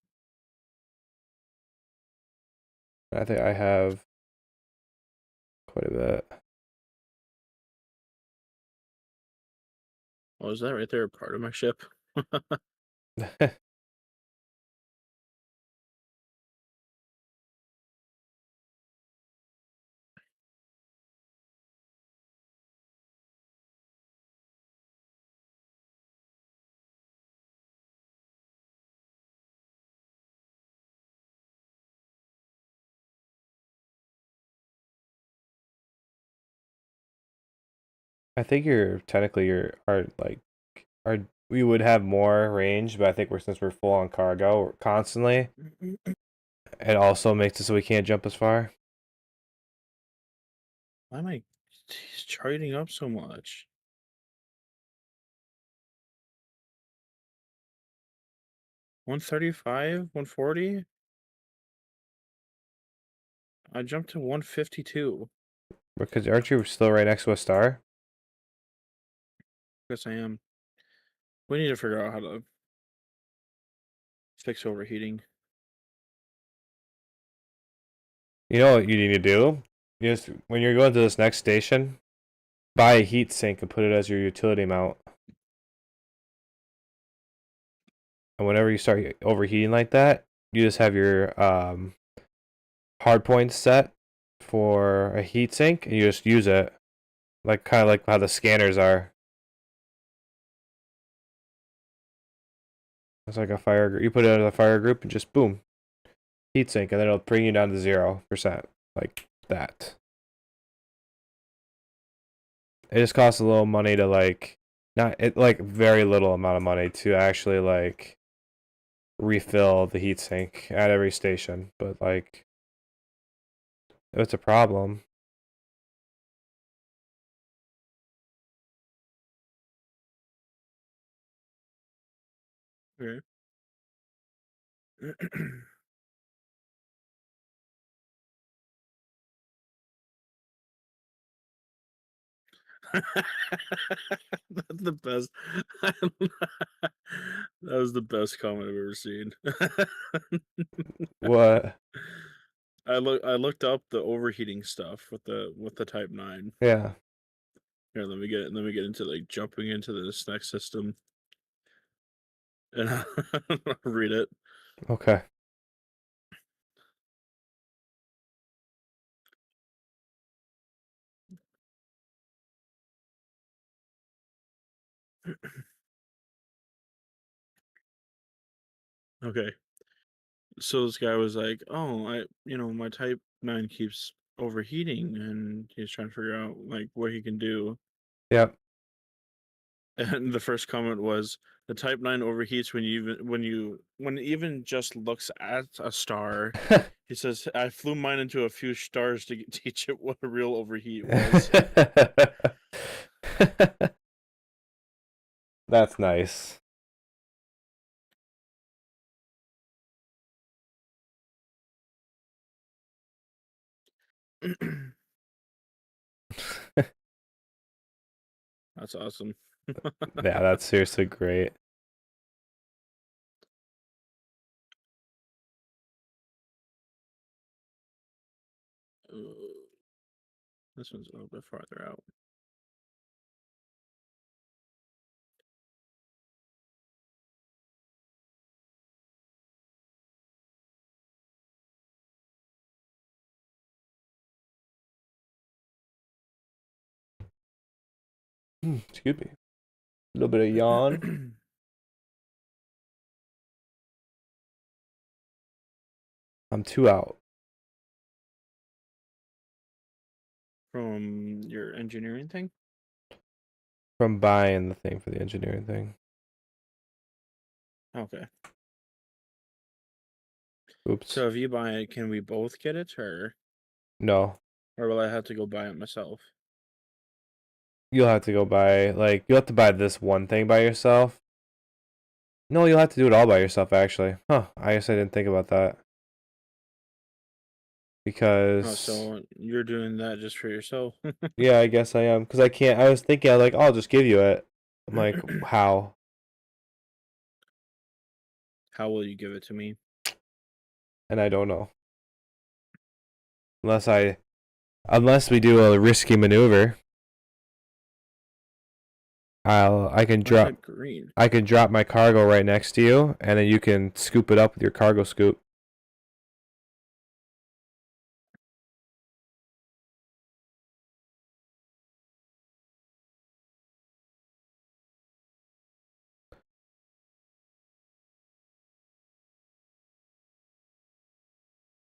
I think I have quite a bit. Oh, is that right there a part of my ship? I think you're technically we would have more range, but I think since we're full on cargo constantly, it also makes it so we can't jump as far. Why am I charting up so much? 135, 140. I jumped to 152. Because aren't you still right next to a star? Guess I am. We need to figure out how to fix overheating. You know what you need to do? When you're going to this next station, buy a heat sink and put it as your utility mount. And whenever you start overheating like that, you just have your hard points set for a heat sink, and you just use it, like kind of like how the scanners are. It's like a fire group. You put it in a fire group and just boom, heat sink, and then it'll bring you down to 0%, like that. It just costs a little money to like very little amount of money to actually like refill the heatsink at every station, but like it's a problem. Okay. That's the best. That was the best comment I've ever seen. What? I looked up the overheating stuff with the Type 9. Yeah. Here, let me get into like jumping into this next system and I'll read it. Okay. Okay. So this guy was like, "Oh, my Type 9 keeps overheating and he's trying to figure out like what he can do." Yep. And the first comment was, "The Type 9 overheats when it even just looks at a star." He says, "I flew mine into a few stars to teach it what a real overheat was." That's nice. That's awesome. Yeah, that's seriously great. This one's a little bit farther out. Excuse me. A little bit of yawn. I'm 2 out. From your engineering thing? From buying the thing for the engineering thing. Okay. Oops. So if you buy it, can we both get it, No. or will I have to go buy it myself? You'll have to you'll have to buy this one thing by yourself. No, you'll have to do it all by yourself, actually. Huh. I guess I didn't think about that. Oh, because so you're doing that just for yourself? yeah, I guess I am because I can't. I was thinking like I'll just give you it. I'm like how, How will you give it to me? and I don't know unless I unless we do a risky maneuver. I can Why is drop that green? I can drop my cargo right next to you, and then you can scoop it up with your cargo scoop.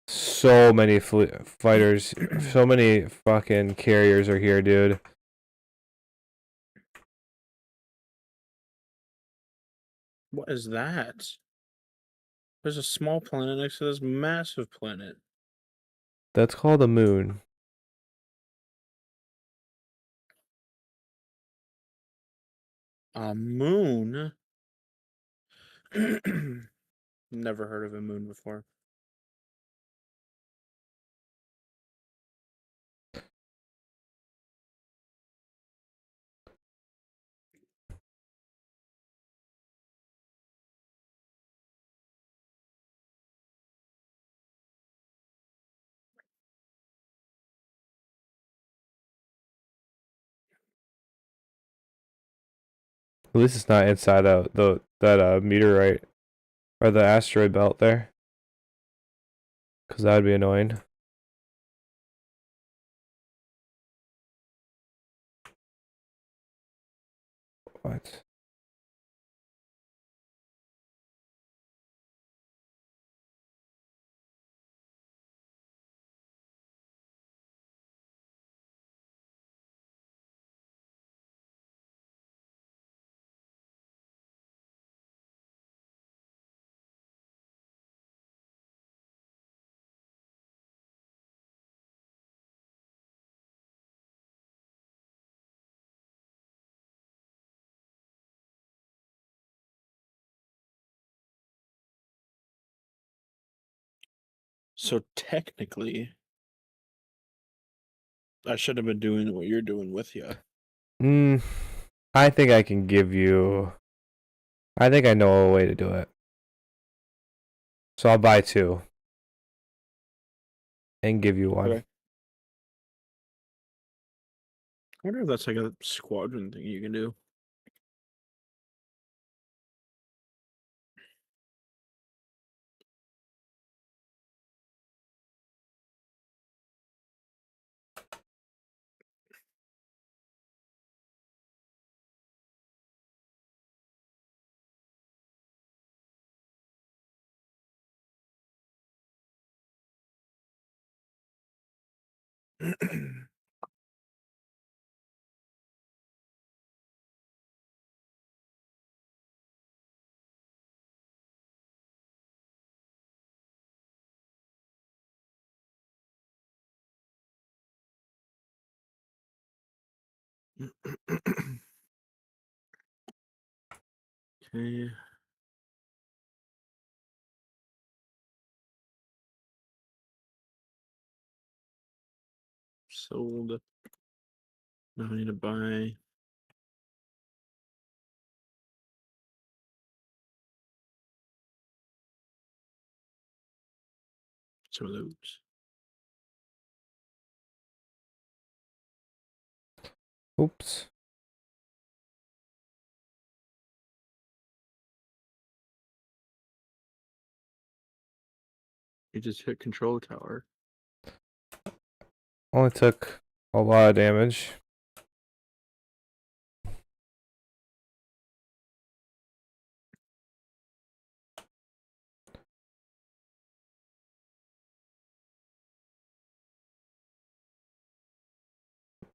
So many fighters, so many fucking carriers are here, dude. What is that? There's a small planet next to this massive planet. That's called a moon. A moon? Never heard of a moon before. At least it's not inside the that meteorite or the asteroid belt there, because that would be annoying. What? So technically, I should have been doing what you're doing with you. Hmm. I think I can give you. I think I know a way to do it. So I'll buy two and give you one. Okay. I wonder if that's like a squadron thing you can do. Okay. Sold. Now I need to buy some of those. Oops. You just hit control tower. Only took a lot of damage.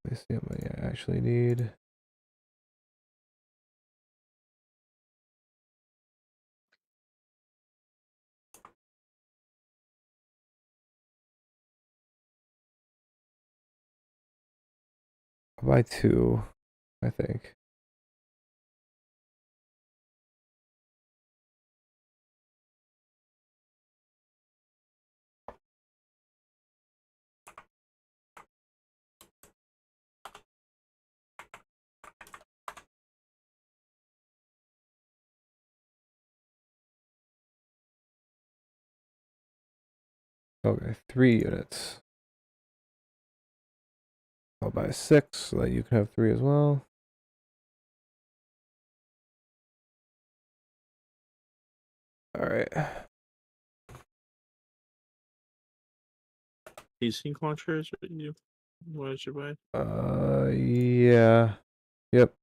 Let me see how many I actually need. I'll buy two, I think. Okay, 3 units. I'll buy 6 so that you can have 3 as well. All right. These sync launchers, what did you buy? Yeah. Yep.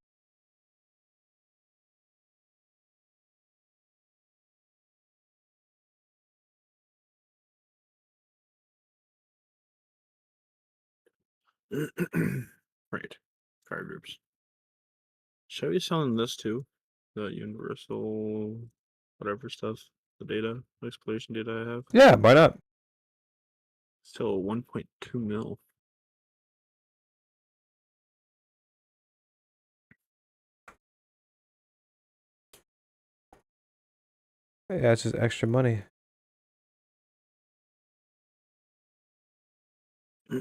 Right. Fire groups. Should I be selling this too? The universal whatever stuff. The data, exploration data I have. Yeah, why not? Still 1.2 mil. Yeah, it's just extra money. Eh,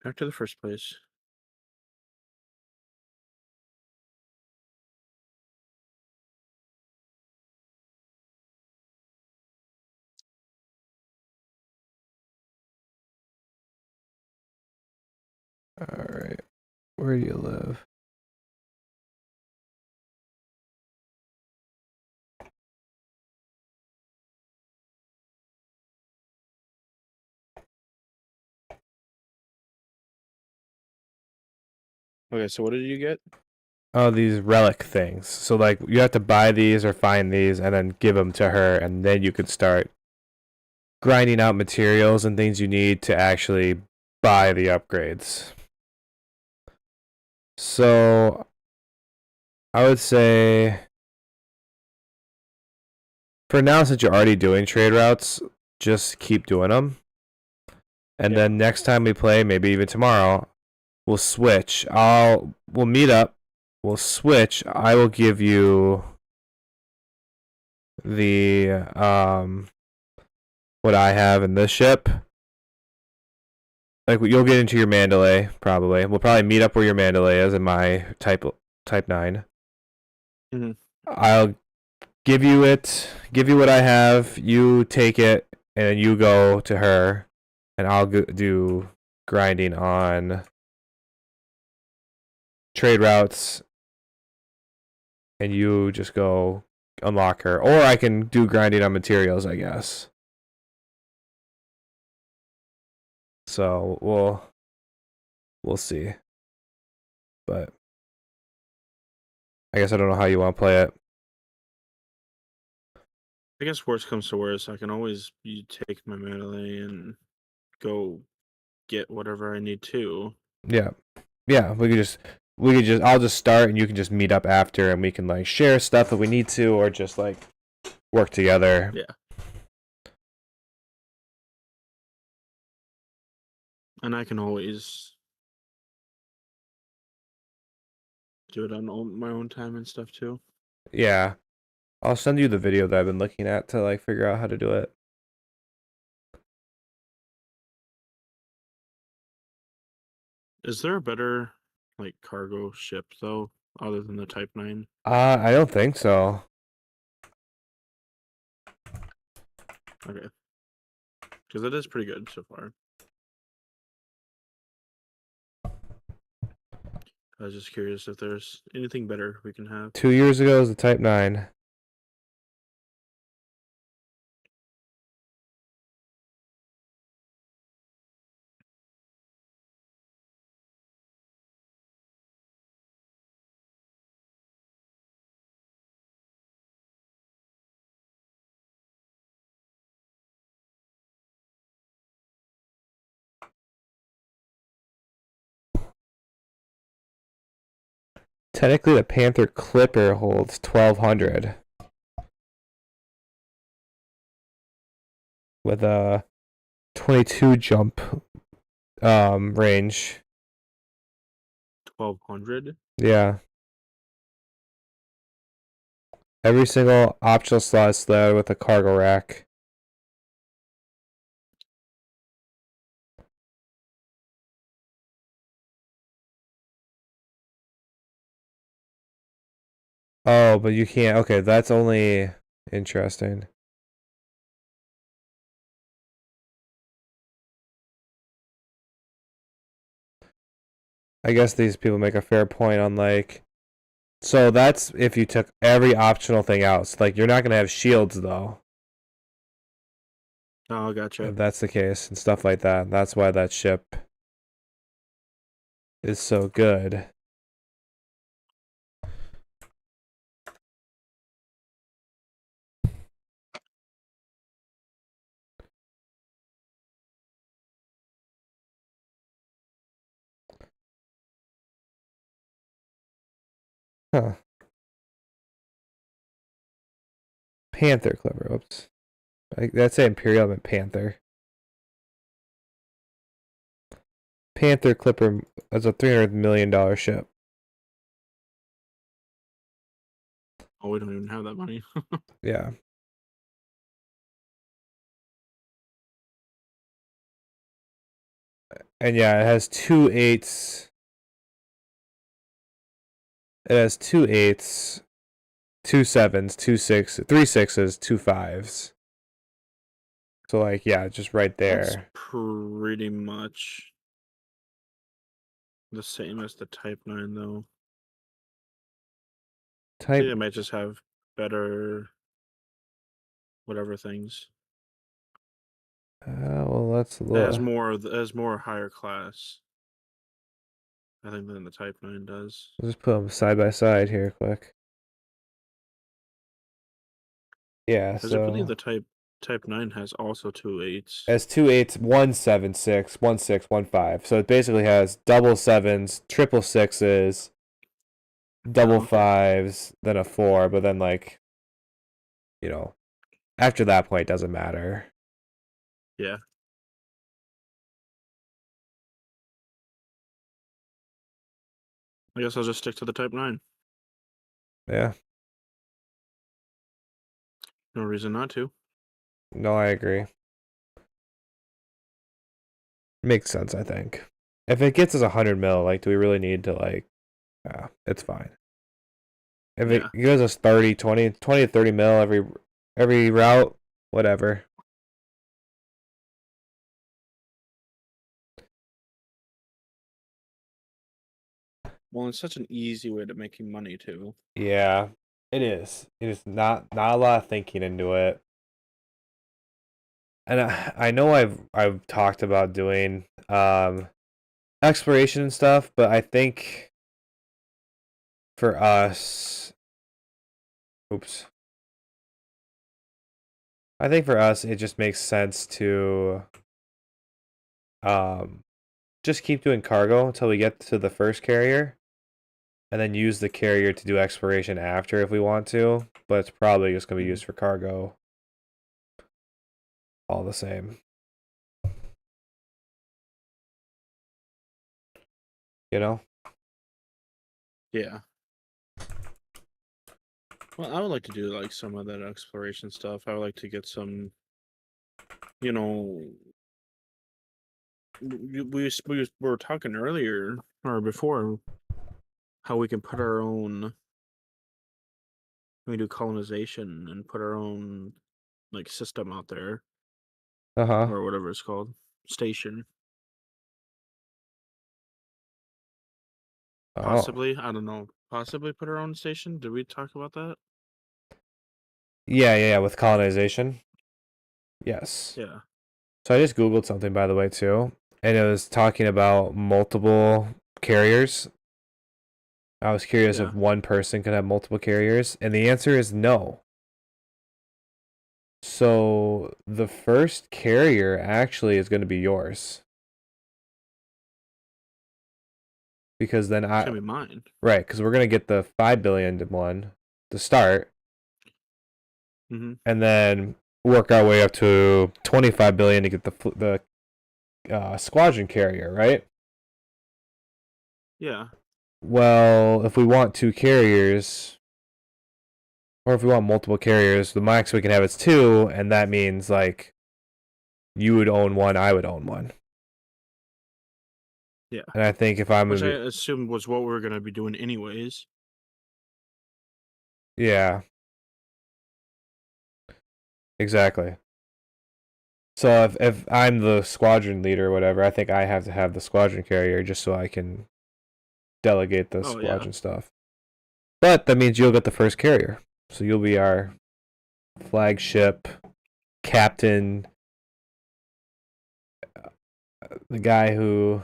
back to the first place. All right. Where do you live? Okay, so what did you get? Oh, these relic things. So like you have to buy these or find these and then give them to her, and then you could start grinding out materials and things you need to actually buy the upgrades. So I would say for now, since you're already doing trade routes, just keep doing them. And then next time we play, maybe even tomorrow, we'll switch. We'll meet up. We'll switch. I will give you the what I have in this ship. Like you'll get into your Mandalay probably. We'll probably meet up where your Mandalay is in my type 9. Mm-hmm. I'll give you it. Give you what I have. You take it and you go to her, and I'll do grinding on trade routes, and you just go unlock her. Or I can do grinding on materials, I guess. So we'll see. But I guess I don't know how you want to play it. I guess worst comes to worst, I can always take my Mandalay and go get whatever I need to. Yeah. Yeah, I'll just start and you can just meet up after and we can like share stuff if we need to or just like work together. Yeah. And I can always do it on my own time and stuff too. Yeah. I'll send you the video that I've been looking at to like figure out how to do it. Is there a better like cargo ship though, other than the Type 9? I don't think so. Okay. Because it is pretty good so far. I was just curious if there's anything better we can have. 2 years ago was the Type 9. Technically, the Panther Clipper holds 1,200 with a 22 jump range. 1,200? Yeah. Every single optional slot is loaded with a cargo rack. Oh, but you can't. Okay, that's only Interesting. I guess these people make a fair point on like, so that's if you took every optional thing out. So like you're not gonna have shields though. Oh, gotcha. If that's the case and stuff like that. That's why that ship is so good. Huh. Panther Clipper. Whoops. That's say Imperial and Panther. Panther Clipper is a $300 million ship. Oh, we don't even have that money. Yeah. And yeah, it has 2 8s. It has 2 8s, 2 7s, 2 6, 3 6s, 2 5s. So like yeah, just right That's there. pretty much the same as the Type 9, though. I think Type. they might just have better whatever things. Well, let's It has look. more. It has more higher class, I think, than the Type 9 does. We'll just put them side by side here, quick. Yeah. Because I believe So the Type 9 has also 2 8s. it has 2 8s, 1 7 6, 1 6, 1 5. So it basically has double 7s, triple 6s, double Oh, okay. 5s, then a 4. But then like, you know, after that point, it doesn't matter. Yeah. I guess I'll just stick to the Type 9. Yeah. No reason not to. No, I agree. Makes sense, I think. If it gets us 100 mil, like, do we really need to, like, it's fine. If Yeah. it gives us 30, 20 to 30 mil every route, whatever. Well, it's such an easy way to making money, too. Yeah, it is. It is not a lot of thinking into it. And I know I've talked about doing exploration and stuff, but I think for us, oops. I think for us it just makes sense to um just keep doing cargo until we get to the first carrier and then use the carrier to do exploration after if we want to, but it's probably just going to be used for cargo all the same. You know? Yeah. Well, I would like to do like some of that exploration stuff. I would like to get some, you know, we were talking earlier or before how we can put our own, we do colonization and put our own like system out there Uh-huh. or whatever it's called, station. Oh. Possibly, I don't know. Possibly put our own station. Did we talk about that? Yeah, with colonization. Yes. Yeah. So I just googled something by the way too, and it was talking about multiple carriers. I was curious Yeah. if one person could have multiple carriers, and the answer is no. So the first carrier actually is going to be yours. Because then It's I gonna be mine. right, because we're going to get the 5 billion one to start Mm-hmm. and then work our way up to 25 billion to get the squadron carrier, right? Yeah. Well, if we want 2 carriers, or if we want multiple carriers, the max we can have is 2, and that means like you would own one, I would own one. Yeah. And I think if I'm Which I gonna be, assumed was what we were gonna be doing anyways. yeah, exactly. So if I'm the squadron leader or whatever, I think I have to have the squadron carrier just so I can delegate the Oh yeah. squadron stuff. But that means you'll get the first carrier. So you'll be our flagship captain, the guy who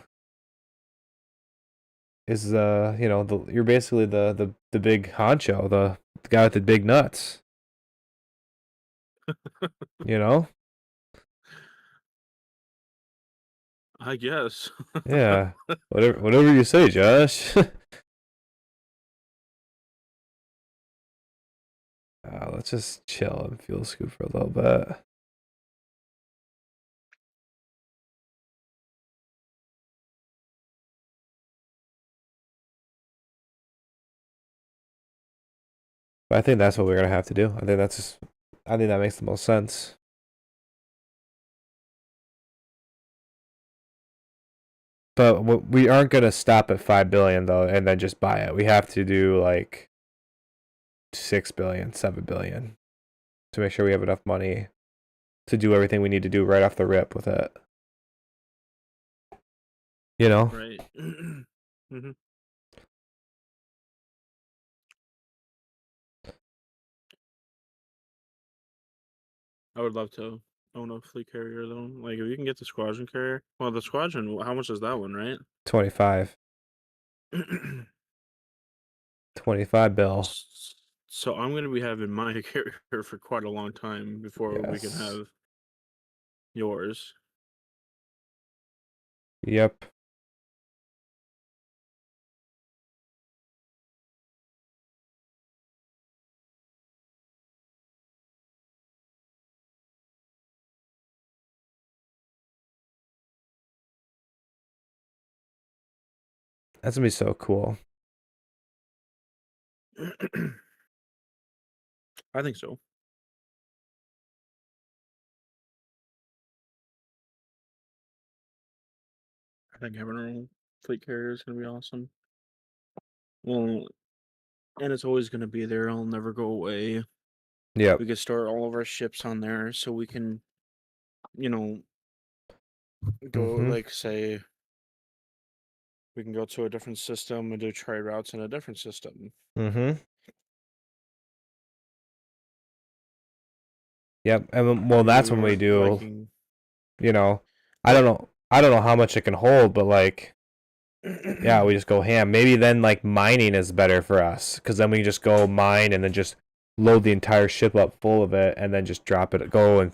is you're basically the big honcho, the guy with the big nuts. You know? I guess. Yeah. Whatever you say, Josh. Let's just chill and fuel scoop for a little bit. But I think that's what we're gonna have to do. I think that makes the most sense. But we aren't gonna stop at 5 billion though, and then just buy it. We have to do like 6 billion, 7 billion to make sure we have enough money to do everything we need to do right off the rip with it. You know? Right. hmm I would love to own a fleet carrier though. Like if you can get the squadron carrier. Well, the squadron. How much is that one, right? 25. 25 bill. So I'm gonna be having my carrier for quite a long time before we can Yes. have yours. Yep. That's gonna be so cool. I think so. I think having our own fleet carrier is gonna be awesome. Well, and it's always gonna be there. It'll never go away. Yep. We could store all of our ships on there, so we can, you know, go Mm-hmm. like say we can go to a different system and do trade routes in a different system. Mm-hmm. Yep. And well, Maybe that's we when we weren't do. liking. You know, I don't What? know. I don't know how much it can hold, but like, yeah, we just go ham. Maybe then like mining is better for us because then we just go mine and then just load the entire ship up full of it and then just drop it, go and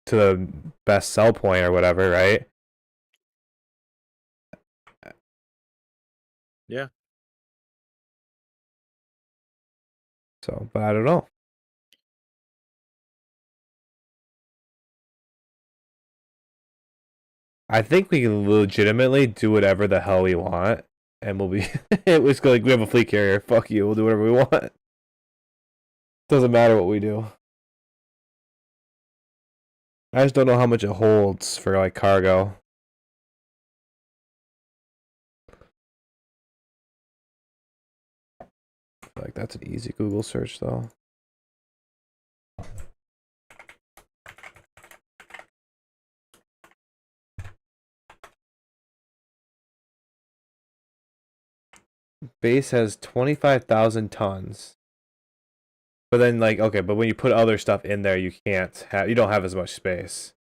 to the best sell point or whatever, right? Yeah. So, but I don't know. I think we can legitimately do whatever the hell we want, and we'll be. It was like we have a fleet carrier. Fuck you. We'll do whatever we want. Doesn't matter what we do. I just don't know how much it holds for like cargo. Like that's an easy Google search though. Base has 25,000 tons. But then like okay, but when you put other stuff in there, you don't have as much space.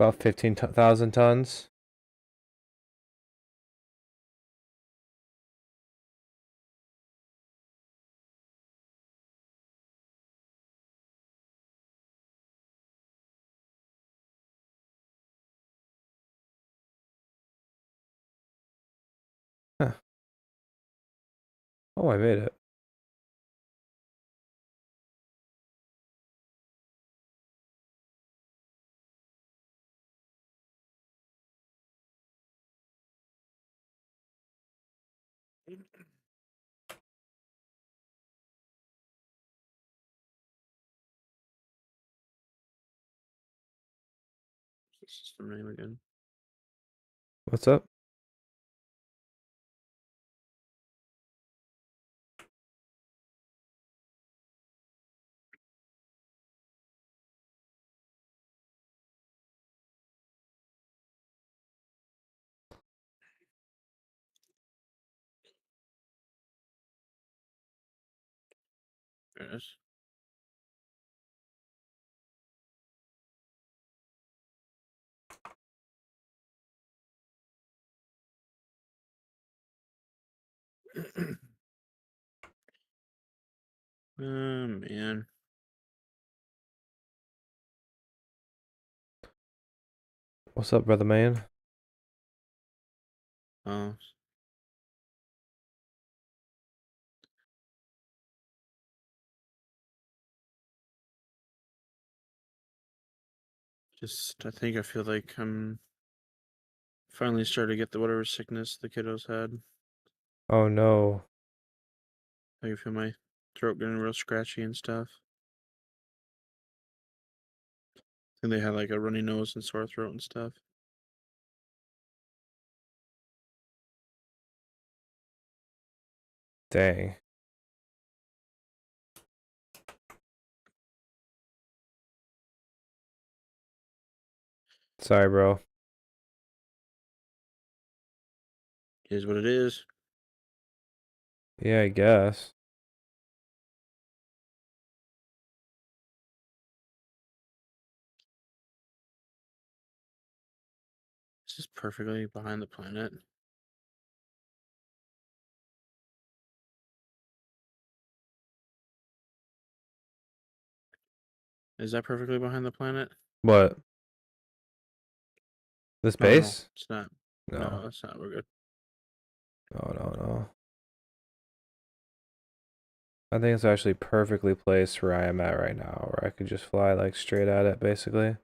About 15,000 tons. Huh. Oh, I made it. This is the name again. What's up? There it is. Oh man. What's up, brother man? Oh. I feel like I'm finally starting to get the whatever sickness the kiddos had. Oh no. I can feel my throat getting real scratchy and stuff. I think they had like a runny nose and sore throat and stuff. Dang. Sorry, bro. It is what it is. Yeah, I guess. This is perfectly behind the planet. Is that perfectly behind the planet? What? This Oh no, base? it's not. No, No. that's not. We're good. No, no, no. I think it's actually perfectly placed where I am at right now, where I could just fly like straight at it, basically.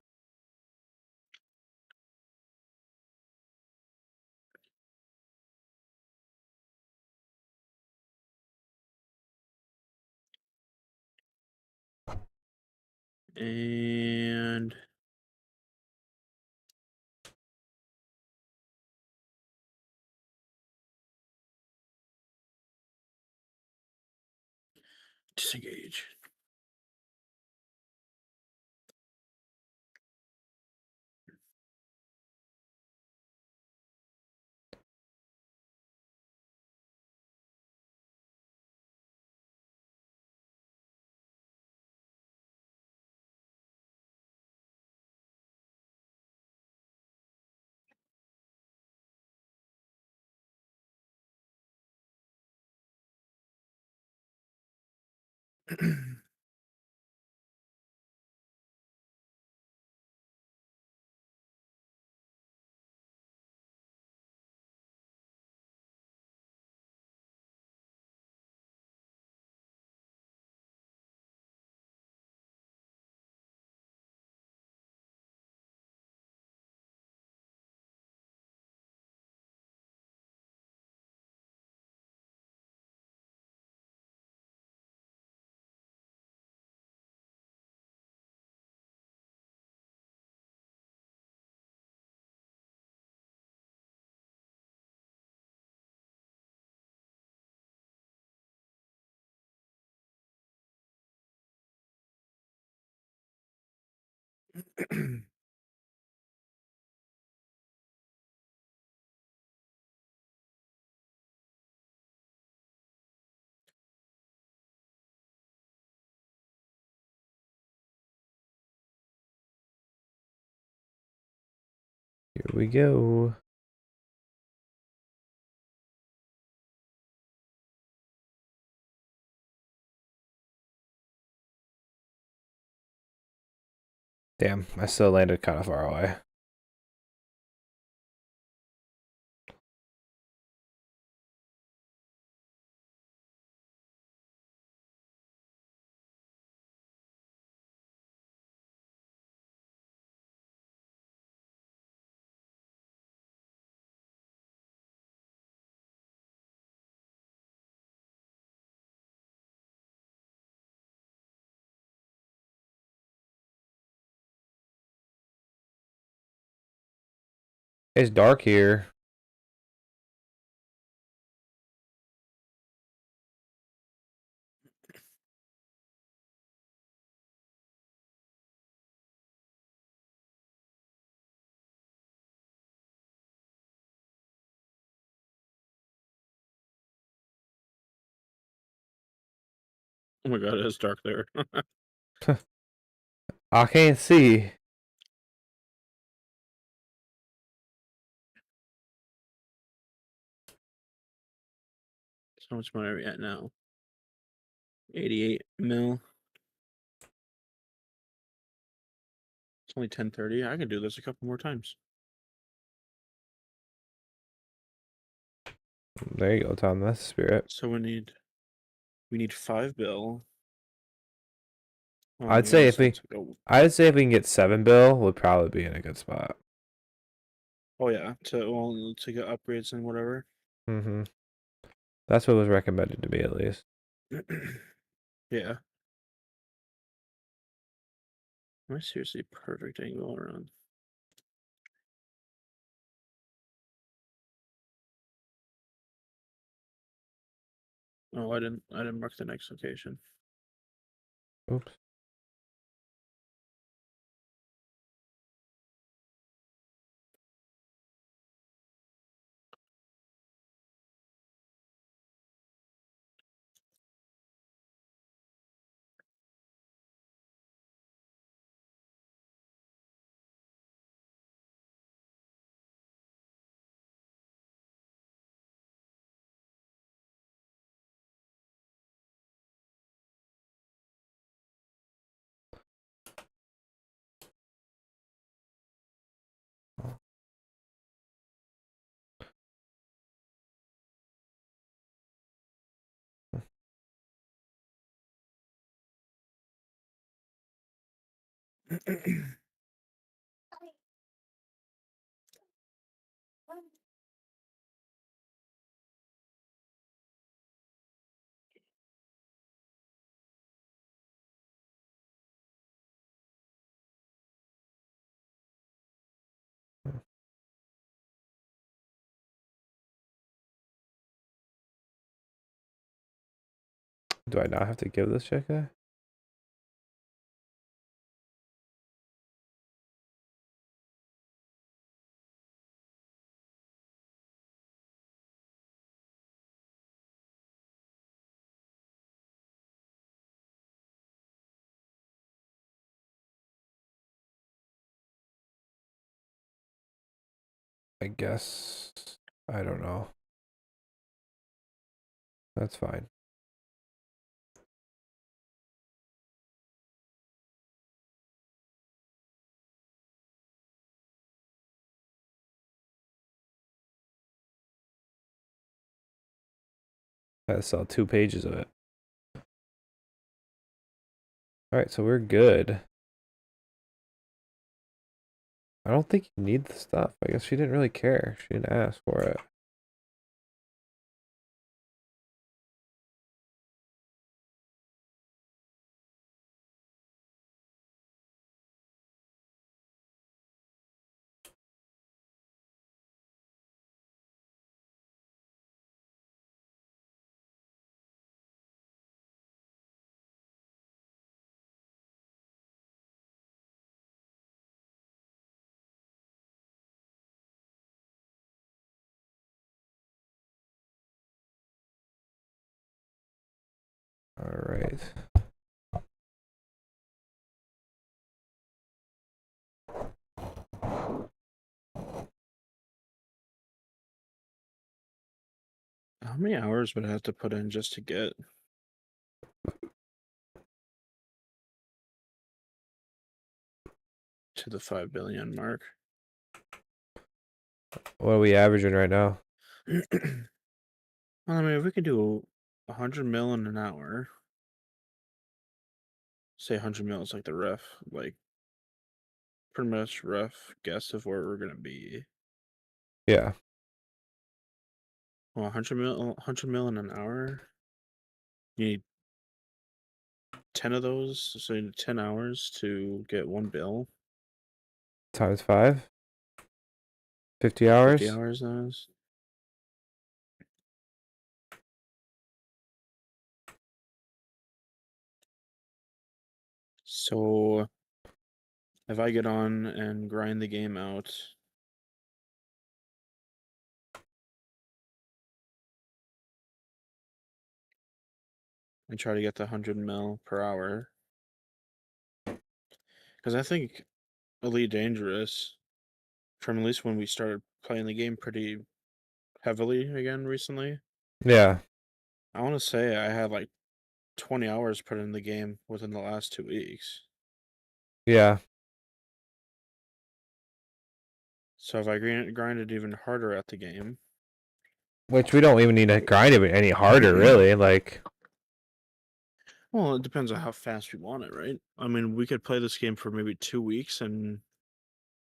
And disengage. Here we go. Damn, I still landed kind of far away. It's dark here. Oh my god, it's dark there. I can't see. So how much money are we at now? 88 mil. It's only 10:30. I can do this a couple more times. There you go, Tom. That's the spirit. So we need 5 bill. Oh my I'd god, say this looks like a I'd say if we can get 7 bill, we'll probably be in a good spot. oh yeah, to get upgrades and whatever. Mm-hmm. That's what was recommended to me, at least. Yeah. Am I seriously perfect angle around? Oh, I didn't mark the next location. Oops. Do I not have to give this chick a? I guess. I don't know. That's fine. I sell 2 pages of it. Alright, so we're good. I don't think you need the stuff. I guess she didn't really care. She didn't ask for it. Alright. How many hours would I have to put in just to get to the 5 billion mark? What are we averaging right now? Well, I mean, if we could do 100 mil in an hour, say 100 mil is like the rough, like pretty much rough guess of where we're gonna be. Yeah. Well, 100 mil in an hour. You need 10 of those, so you need 10 hours to get 1 bill. Times 5. 50 hours? 50 hours, that is. So if I get on and grind the game out, and try to get the 100 mil per hour, because I think Elite Dangerous, from at least when we started playing the game pretty heavily again recently, Yeah. I want to say I had like 20 hours put in the game within the last 2 weeks. Yeah. So if I grinded even harder at the game, Which we don't even need to grind it any harder, really. Like, well, it depends on how fast we want it, right? I mean, we could play this game for maybe 2 weeks and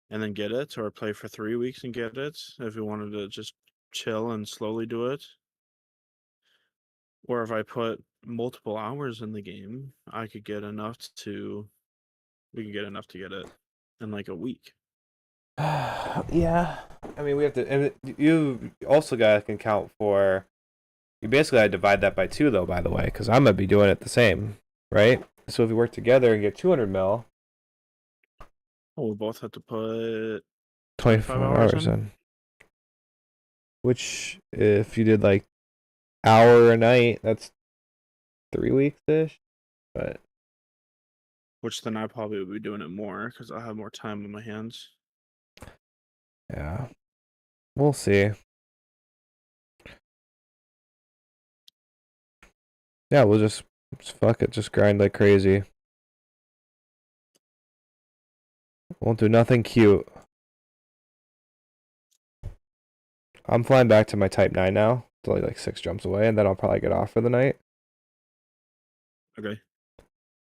then get it, or play for 3 weeks and get it if we wanted to just chill and slowly do it. Or if I put multiple hours in the game, I could get enough to we can get enough to get it in like a week. yeah. I mean, we have to. And you also got to account for. You basically got to divide that by 2, though, by the way, because I'm going to be doing it the same, right? So if we work together and get 200 mil, Oh, we both have to put 24 hours hours in? in. Which, if you did like hour a night, that's 3 weeks ish. But Which then I probably would be doing it more because I'll have more time on my hands. yeah, we'll see. Yeah, we'll just fuck it, just grind like crazy. Won't do nothing cute. I'm flying back to my Type 9 now. It's only like 6 jumps away, and then I'll probably get off for the night. Okay.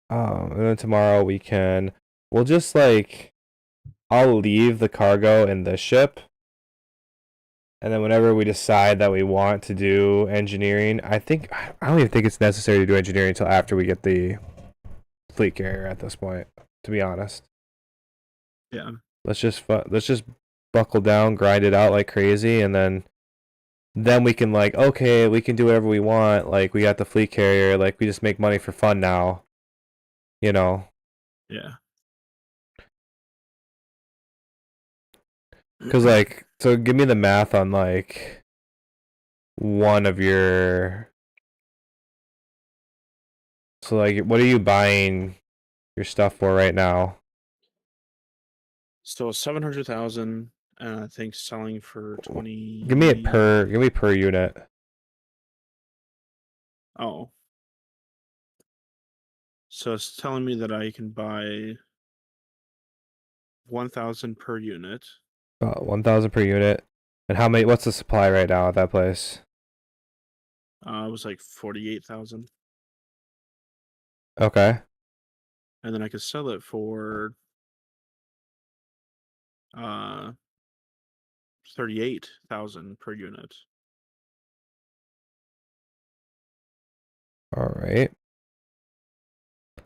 And then tomorrow we'll just like, I'll leave the cargo in this ship. And then whenever we decide that we want to do engineering, I don't even think it's necessary to do engineering until after we get the fleet carrier at this point, to be honest. Yeah. Let's just buckle down, grind it out like crazy, and then we can like, okay, we can do whatever we want. Like, we got the fleet carrier, like we just make money for fun now. You know. Yeah. Cuz like, so give me the math on like one of your, so like, what are you buying your stuff for right now? So 700,000, and I think selling for 20. Give me per unit. Oh. So it's telling me that I can buy 1,000 per unit. 1,000 per unit. And how many? What's the supply right now at that place? It was like 48,000. Okay. And then I could sell it for 38,000 per unit. All right.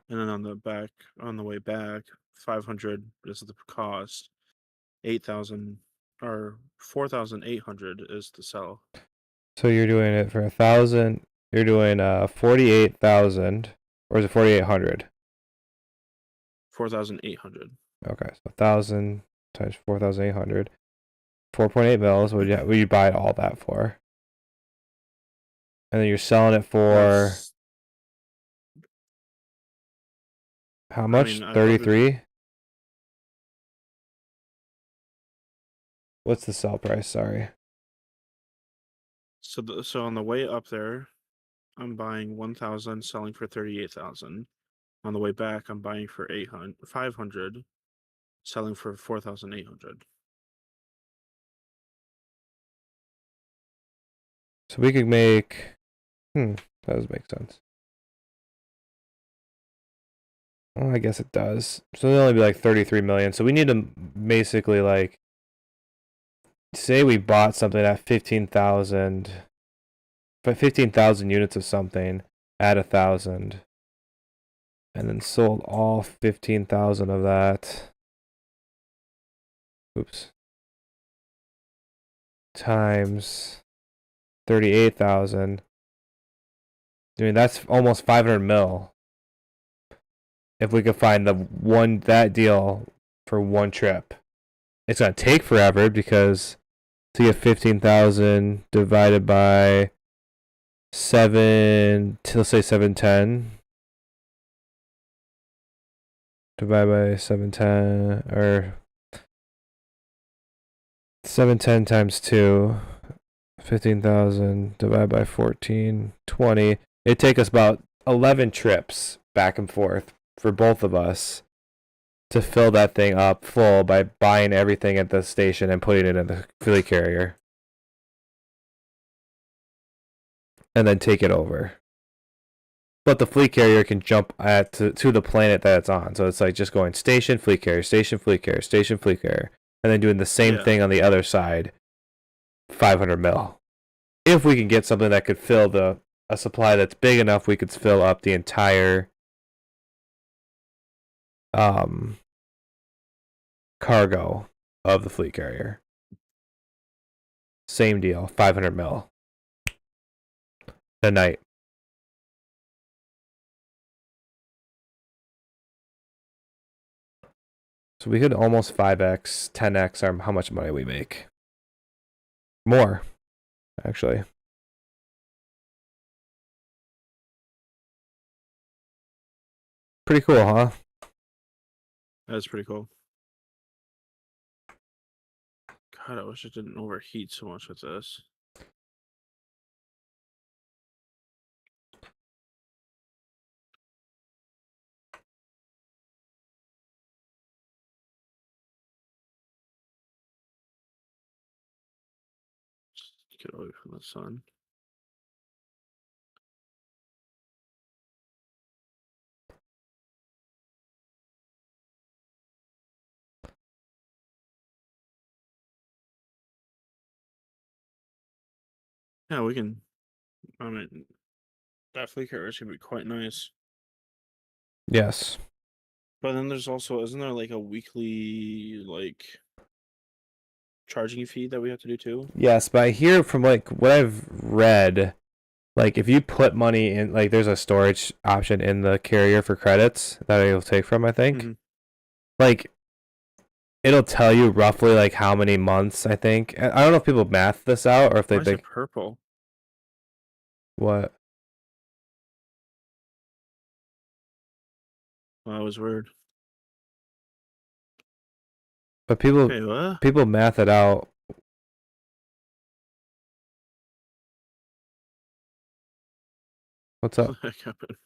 And then on the way back, 500 is the cost. 8,000 or 4,800 is the sell. So you're doing it for 1,000. You're doing 48,000, or is it 4,800? 4,800. Okay, so 1,000 times 4,800. 4.8 mils. Would you buy all that for? And then you're selling it for That's, how I much? mean, I probably 33. What's the sell price? Sorry. so on the way up there, I'm buying 1,000, selling for 38,000. On the way back, I'm buying for 500, selling for 4,800. So we could make. That does make sense. Well, I guess it does. So it'll only be like 33 million. So we need to basically like, say we bought something at 15,000, but 15,000 units of something at 1,000, and then sold all 15,000 of that. Oops. times 38,000. I mean, that's almost 500 mil. If we could find that deal for one trip, it's gonna take forever because to get 15,000 divided by let's say 710, divided by 710 or 710 times 2, 15,000 divided by 14, 20. It'd take us about 11 trips back and forth for both of us to fill that thing up full by buying everything at the station and putting it in the fleet carrier. And then take it over. But the fleet carrier can jump to the planet that it's on. So it's like just going station, fleet carrier, station, fleet carrier, station, fleet carrier. And then doing the same thing on the other side. 500 mil. If we can get something that could fill a supply that's big enough, we could fill up the entire cargo of the fleet carrier. Same deal, 500 mil a night. So we could almost 5x, 10x how much money we make. More, actually. Pretty cool, huh? That's pretty cool. God, I wish it didn't overheat so much with this. Just get away from the sun. Yeah, we can. I mean, that fleet carrier should be quite nice. Yes. But then there's also, isn't there like a weekly charging fee that we have to do too? Yes, but I hear from like what I've read, like if you put money in, like there's a storage option in the carrier for credits that it'll take from, I think. Mm-hmm. Like it'll tell you roughly like how many months, I think. I don't know if people math this out or if they Why is think it purple? what. Well, that was weird. But people Hey, what? people math it out. What's up? What the heck happened?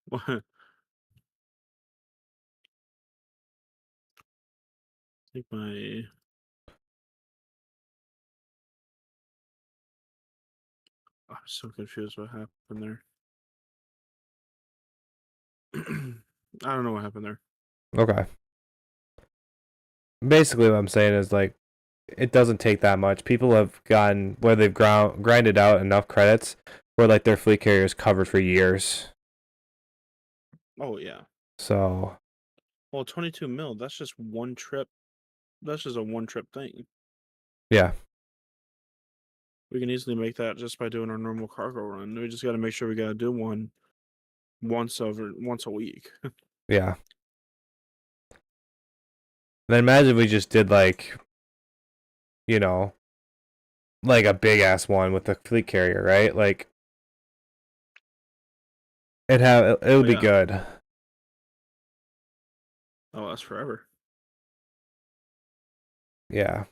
What? I think my I'm so confused what happened there. I don't know what happened there. Okay. Basically what I'm saying is like it doesn't take that much. People have gotten where they've grinded out enough credits where like their fleet carrier is covered for years. Oh yeah. So Well, 22 mil, that's just one trip. That's just a one trip thing. yeah. We can easily make that just by doing our normal cargo run. We just got to make sure we got to do one once a week. Yeah. Then imagine we just did like, you know, like a big ass one with the fleet carrier, right? Like it would be good. Oh, that's forever. Yeah.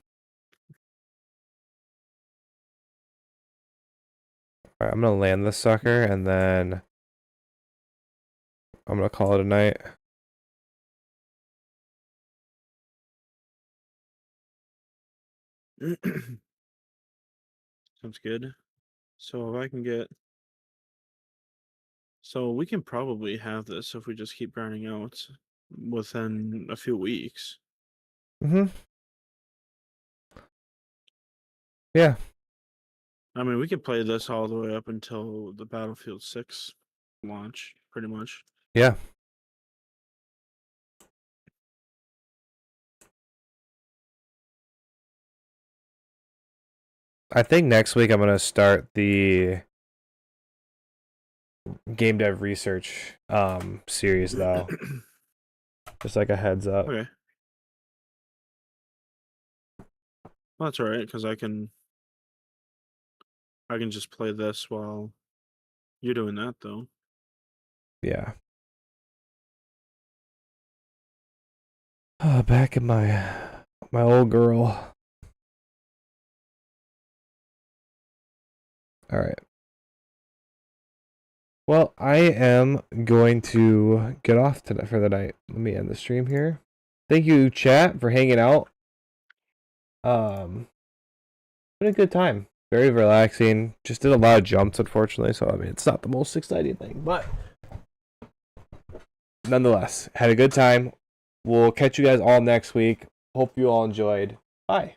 All right, I'm gonna land this sucker and then I'm gonna call it a night. Sounds good. So if I can get, so we can probably have this if we just keep grinding out within a few weeks. Mhm. Yeah. I mean, we could play this all the way up until the Battlefield 6 launch, pretty much. Yeah. I think next week I'm gonna start the game dev research series though. Just like a heads up. Okay. Well, that's all right because I can just play this while you're doing that though. Yeah. Back in my old girl. All right. Well, I am going to get off today for the night. Let me end the stream here. Thank you, chat, for hanging out. Been a good time. Very relaxing. Just did a lot of jumps, unfortunately. So I mean, it's not the most exciting thing, but nonetheless, had a good time. We'll catch you guys all next week. Hope you all enjoyed. Bye.